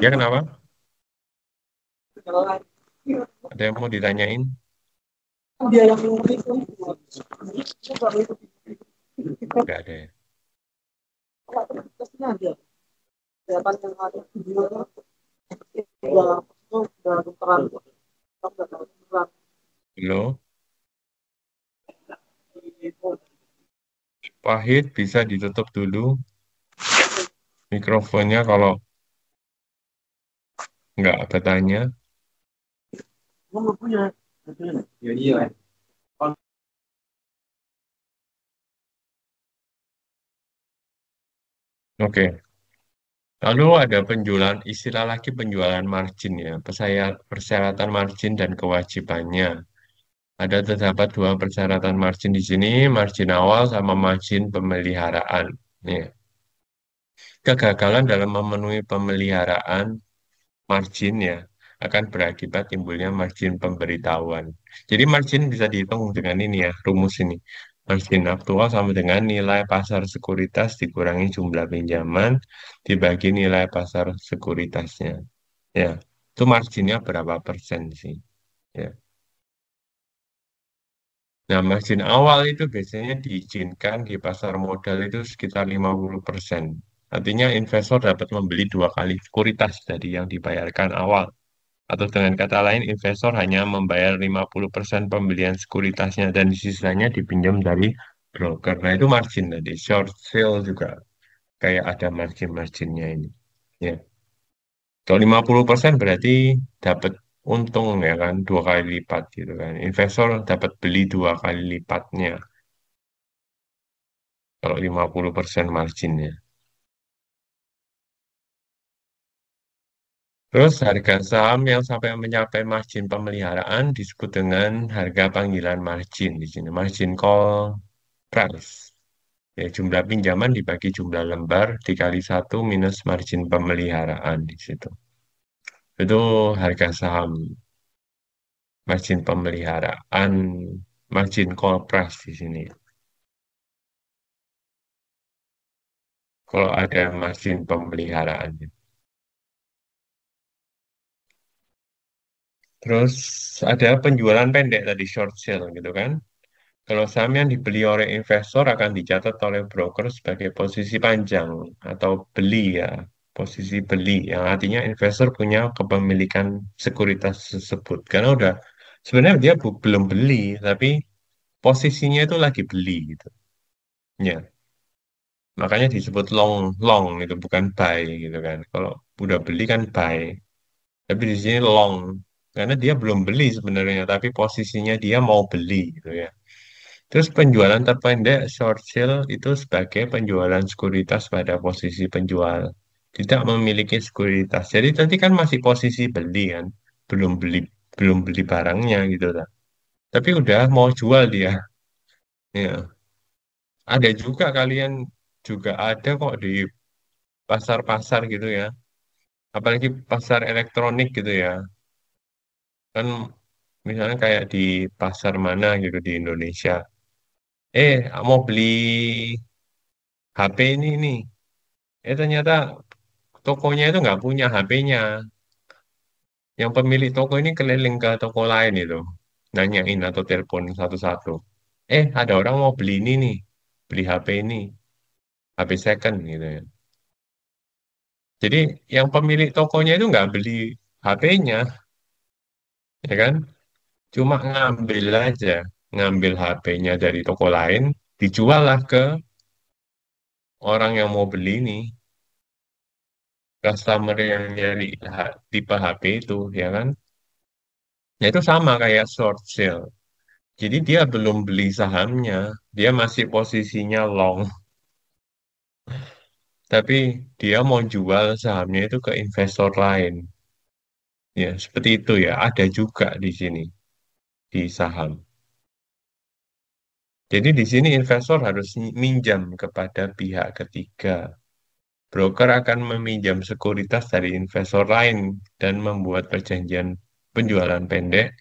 Ya kenapa? Ada yang mau ditanyain? Nggak ada ya. Halo, Pahit bisa ditutup dulu mikrofonnya kalau nggak bertanya. Oke. Lalu ada penjualan, istilah lagi penjualan margin ya, persyaratan margin dan kewajibannya. Ada terdapat dua persyaratan margin di sini, margin awal sama margin pemeliharaan. Ya. Kegagalan dalam memenuhi pemeliharaan margin ya akan berakibat timbulnya margin pemberitahuan. Jadi margin bisa dihitung dengan ini ya, rumus ini. Margin aktual sama dengan nilai pasar sekuritas dikurangi jumlah pinjaman dibagi nilai pasar sekuritasnya. Ya, itu marginnya berapa persen sih? Ya. Nah, margin awal itu biasanya diizinkan di pasar modal itu sekitar 50%. Artinya investor dapat membeli dua kali sekuritas dari yang dibayarkan awal. Atau dengan kata lain, investor hanya membayar 50% pembelian sekuritasnya dan sisanya dipinjam dari broker. Nah, itu margin tadi. Short sale juga kayak ada margin-marginnya ini. Ya. Kalau 50% berarti dapat untung ya kan, dua kali lipat gitu kan. Investor dapat beli dua kali lipatnya kalau 50% marginnya. Terus harga saham yang sampai mencapai margin pemeliharaan disebut dengan harga panggilan margin di sini. Margin call price. Ya, jumlah pinjaman dibagi jumlah lembar dikali satu minus margin pemeliharaan di situ. Itu harga saham, margin pemeliharaan, margin call price di sini. Kalau ada margin pemeliharaan. Terus ada penjualan pendek tadi short sale gitu kan. Kalau saham yang dibeli oleh investor akan dicatat oleh broker sebagai posisi panjang atau beli ya, posisi beli yang artinya investor punya kepemilikan sekuritas tersebut. Karena udah sebenarnya dia belum beli, tapi posisinya itu lagi beli gitu. Ya, makanya disebut long long itu bukan buy gitu kan. Kalau udah beli kan buy, tapi di sini long karena dia belum beli sebenarnya, tapi posisinya dia mau beli gitu ya. Terus penjualan terpendek short sale itu sebagai penjualan sekuritas pada posisi penjual. Tidak memiliki sekuritas. Jadi tadi kan masih posisi beli kan, belum beli belum beli barangnya gitu lah. Tapi udah mau jual dia. Ya, ada juga kalian juga ada kok di pasar-pasar gitu ya. Apalagi pasar elektronik gitu ya. Kan misalnya kayak di pasar mana gitu di Indonesia. Mau beli HP ini nih. Ternyata tokonya itu nggak punya HP-nya. Yang pemilik toko ini keliling ke toko lain itu, nanyain atau telepon satu-satu. Ada orang mau beli ini nih, beli HP ini, HP second gitu ya. Jadi yang pemilik tokonya itu nggak beli HP-nya, ya kan? Cuma ngambil aja, ngambil HP-nya dari toko lain, dijual lah ke orang yang mau beli ini, customer yang nyari tipe HP itu, ya kan? Nah itu sama kayak short sale. Jadi dia belum beli sahamnya, dia masih posisinya long, tapi dia mau jual sahamnya itu ke investor lain. Ya, seperti itu ya. Ada juga di sini di saham. Jadi di sini investor harus minjam kepada pihak ketiga. Broker akan meminjam sekuritas dari investor lain dan membuat perjanjian penjualan pendek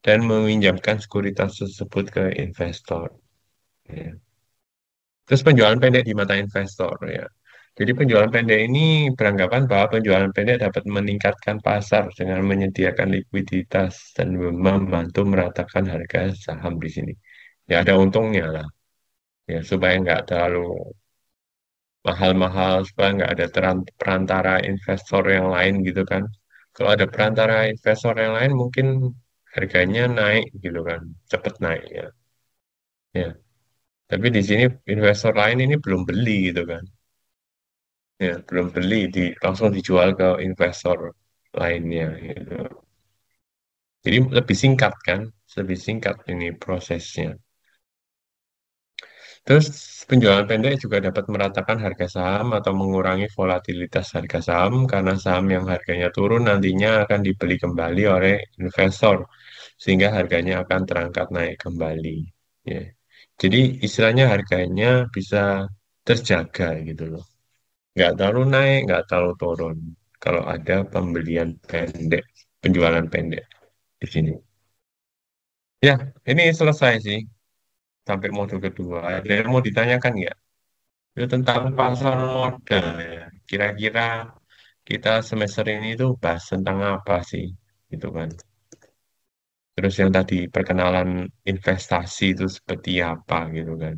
dan meminjamkan sekuritas tersebut ke investor. Ya. Terus penjualan pendek di mata investor ya. Jadi penjualan pendek ini beranggapan bahwa penjualan pendek dapat meningkatkan pasar dengan menyediakan likuiditas dan membantu meratakan harga saham di sini. Ya ada untungnya lah, ya supaya nggak terlalu mahal-mahal, supaya nggak ada perantara investor yang lain gitu kan. Kalau ada perantara investor yang lain mungkin harganya naik gitu kan, cepat naik ya. Ya, tapi di sini investor lain ini belum beli gitu kan. Ya, belum beli langsung dijual ke investor lainnya gitu. Jadi lebih singkat kan, lebih singkat ini prosesnya. Terus penjualan pendek juga dapat meratakan harga saham atau mengurangi volatilitas harga saham karena saham yang harganya turun nantinya akan dibeli kembali oleh investor sehingga harganya akan terangkat naik kembali. Ya. Jadi istilahnya harganya bisa terjaga gitu loh. Nggak terlalu naik, nggak terlalu turun. Kalau ada pembelian pendek, penjualan pendek di sini. Ya, ini selesai sih sampai modul kedua. Ada yang mau ditanyakan nggak? Itu tentang pasar modal ya. Kira-kira kita semester ini tuh bahas tentang apa sih? Gitu kan. Terus yang tadi perkenalan investasi itu seperti apa gitu kan.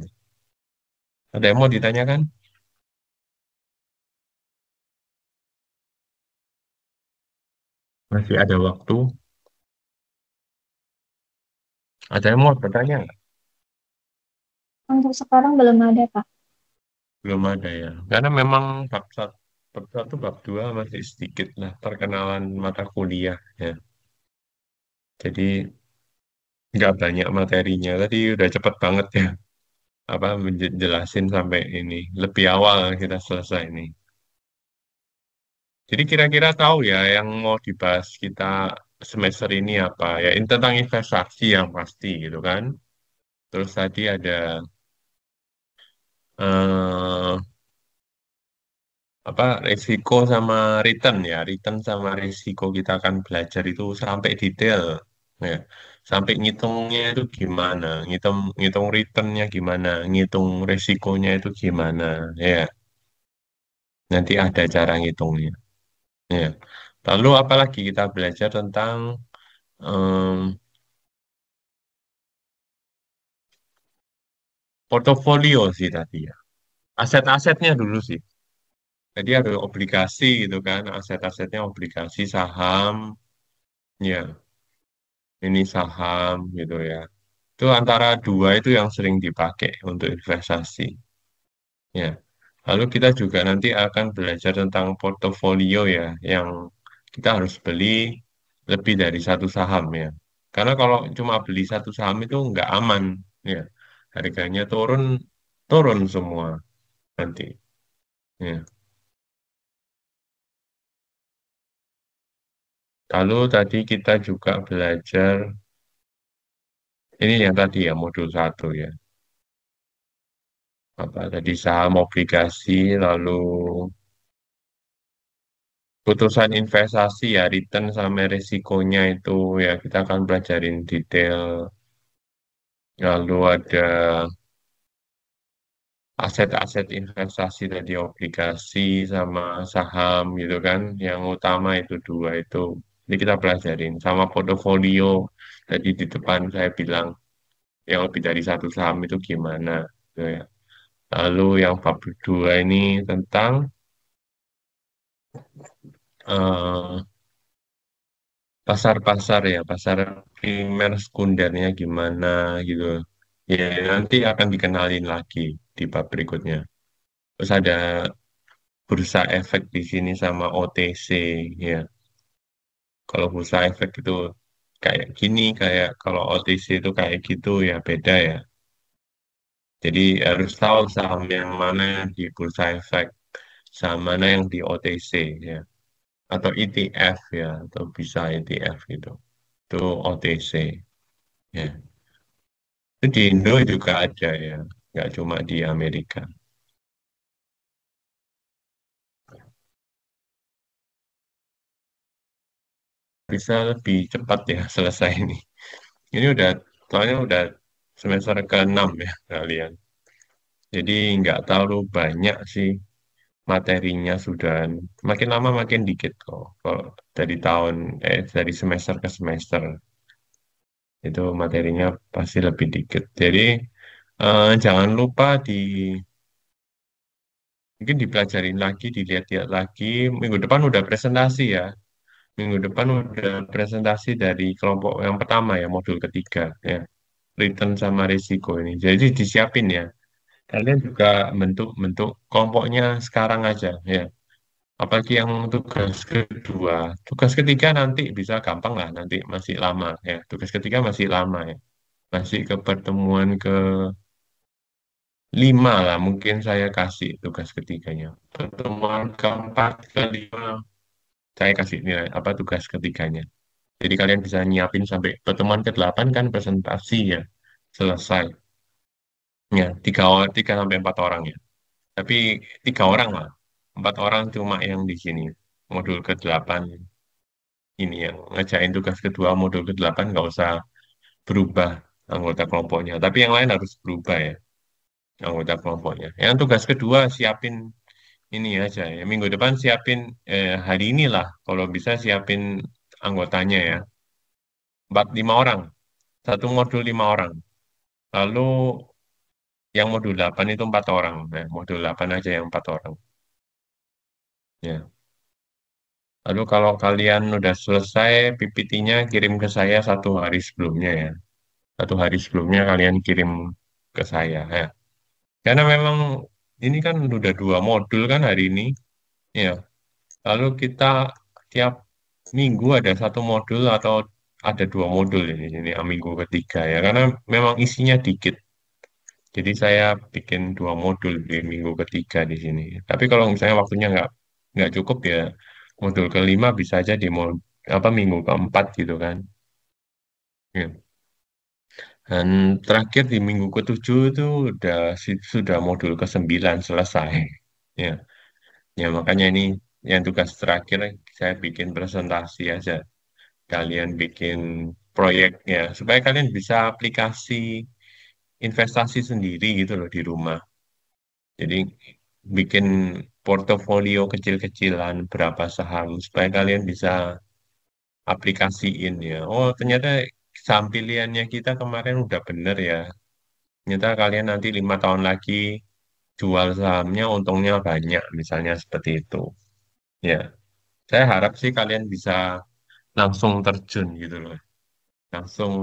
Ada yang mau ditanyakan? Masih ada waktu? Ada yang mau bertanya nggak? Untuk sekarang belum ada, Pak. Belum ada ya. Karena memang bab satu, bab dua masih sedikit lah perkenalan mata kuliah ya. Jadi nggak banyak materinya. Tadi udah cepet banget ya. Apa menjelasin sampai ini. Lebih awal kita selesai ini. Jadi kira-kira tahu ya yang mau dibahas kita semester ini apa ya? Ini tentang investasi yang pasti gitu kan. Terus tadi ada eh, apa risiko sama return ya, return sama risiko kita akan belajar itu sampai detail ya, sampai ngitungnya itu gimana, ngitung ngitung returnnya gimana, ngitung risikonya itu gimana ya, nanti ada cara ngitungnya ya. Lalu apalagi kita belajar tentang em, portofolio sih tadi ya, aset-asetnya dulu sih. Jadi ada obligasi gitu kan, aset-asetnya obligasi saham ya, ini saham gitu ya. Itu antara dua itu yang sering dipakai untuk investasi. Ya. Lalu kita juga nanti akan belajar tentang portofolio ya, yang kita harus beli lebih dari satu saham ya. Karena kalau cuma beli satu saham itu nggak aman ya. Harganya turun turun semua nanti. Ya. Lalu tadi kita juga belajar ini yang tadi ya modul satu ya. Apa tadi saham obligasi lalu putusan investasi ya, return sama risikonya itu ya kita akan pelajarin detail. Lalu ada aset-aset investasi tadi obligasi sama saham gitu kan. Yang utama itu dua itu. Ini kita pelajarin sama portofolio. Tadi di depan saya bilang yang lebih dari satu saham itu gimana. Gitu ya. Lalu yang bab kedua ini tentang eh, pasar-pasar ya, pasar primer sekundernya gimana gitu. Ya, nanti akan dikenalin lagi di bab berikutnya. Terus ada bursa efek di sini sama OTC ya. Kalau bursa efek itu kayak gini, kayak kalau OTC itu kayak gitu ya beda ya. Jadi harus tahu saham yang mana yang di bursa efek, saham mana yang di OTC ya. Atau ETF ya, atau bisa ETF gitu. Itu OTC ya. Itu di Indo juga ada ya, nggak cuma di Amerika. Bisa lebih cepat ya selesai ini. Ini udah, soalnya udah semester ke-6 ya kalian. Jadi nggak terlalu banyak sih materinya sudah. Makin lama makin dikit kok. Kalau dari dari semester ke semester itu materinya pasti lebih dikit. Jadi jangan lupa mungkin dipelajarin lagi, dilihat-lihat lagi. Minggu depan udah presentasi ya. Minggu depan udah presentasi dari kelompok yang pertama ya, modul ketiga ya, return sama risiko ini. Jadi disiapin ya. Kalian juga bentuk-bentuk kelompoknya sekarang aja ya. Apalagi yang tugas kedua, tugas ketiga nanti bisa gampang lah, nanti masih lama ya. Tugas ketiga masih lama ya. Masih ke pertemuan ke-5 lah, mungkin saya kasih tugas ketiganya. Pertemuan keempat, kelima, saya kasih nilai apa tugas ketiganya. Jadi kalian bisa nyiapin sampai pertemuan ke-8 kan presentasi ya selesai. Ya, tiga sampai 4 orang ya. Tapi 3 orang lah. 4 orang cuma yang di sini. Modul ke-8 ini yang ngerjain tugas kedua, modul ke-8 nggak usah berubah anggota kelompoknya. Tapi yang lain harus berubah ya, anggota kelompoknya. Yang tugas kedua siapin ini aja ya. Minggu depan siapin hari inilah kalau bisa siapin anggotanya ya. 5 orang. Satu modul 5 orang. Lalu yang modul 8 itu 4 orang. Nah, modul 8 aja yang 4 orang. Ya. Lalu kalau kalian udah selesai PPT-nya kirim ke saya 1 hari sebelumnya ya. 1 hari sebelumnya kalian kirim ke saya ya. Karena memang ini kan udah 2 modul kan hari ini. Ya. Lalu kita tiap minggu ada 1 modul atau ada 2 modul ini minggu ketiga ya. Karena memang isinya dikit. Jadi saya bikin 2 modul di minggu ketiga di sini. Tapi kalau misalnya waktunya nggak cukup ya modul ke-5 bisa aja di apa minggu keempat gitu kan. Ya. Dan terakhir di minggu ke-7 itu sudah modul ke-9 selesai. Ya, ya makanya ini yang tugas terakhir saya bikin presentasi aja. Kalian bikin proyeknya supaya kalian bisa aplikasi investasi sendiri gitu loh di rumah. Jadi bikin portofolio kecil-kecilan berapa saham supaya kalian bisa aplikasiin ya. Oh ternyata saham pilihannya kita kemarin udah bener ya. Ternyata kalian nanti 5 tahun lagi jual sahamnya untungnya banyak misalnya seperti itu. Ya, saya harap sih kalian bisa langsung terjun gitu loh. Langsung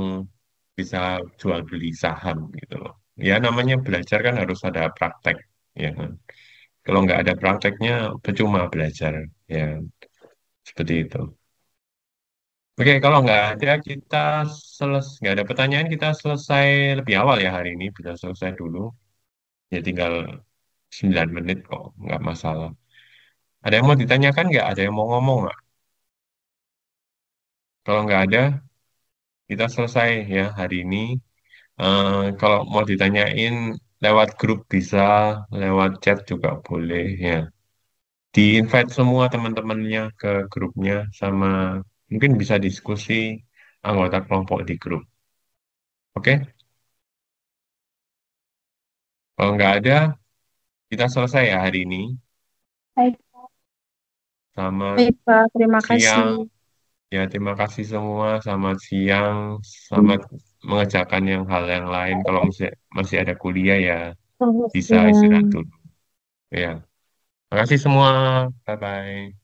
bisa jual beli saham gitu loh. Ya namanya belajar kan harus ada praktek ya kan. Kalau nggak ada prakteknya, percuma belajar. Ya, seperti itu. Oke, kalau nggak ada pertanyaan, kita selesai lebih awal ya hari ini. Bisa selesai dulu. Ya tinggal 9 menit kok, nggak masalah. Ada yang mau ditanyakan nggak? Ada yang mau ngomong nggak? Kalau nggak ada, kita selesai ya hari ini. Kalau mau ditanyain lewat grup bisa, lewat chat juga boleh ya. Di-invite semua teman-temannya ke grupnya sama mungkin bisa diskusi anggota kelompok di grup. Oke? Kalau nggak ada, kita selesai ya hari ini. Baik, Selamat Baik, Pak. Terima kasih. siang. Ya, terima kasih semua. Selamat siang. Selamat mengerjakan hal yang lain. Kalau masih ada kuliah ya Selamat bisa istirahat siang. dulu. Ya, terima kasih semua. Bye-bye.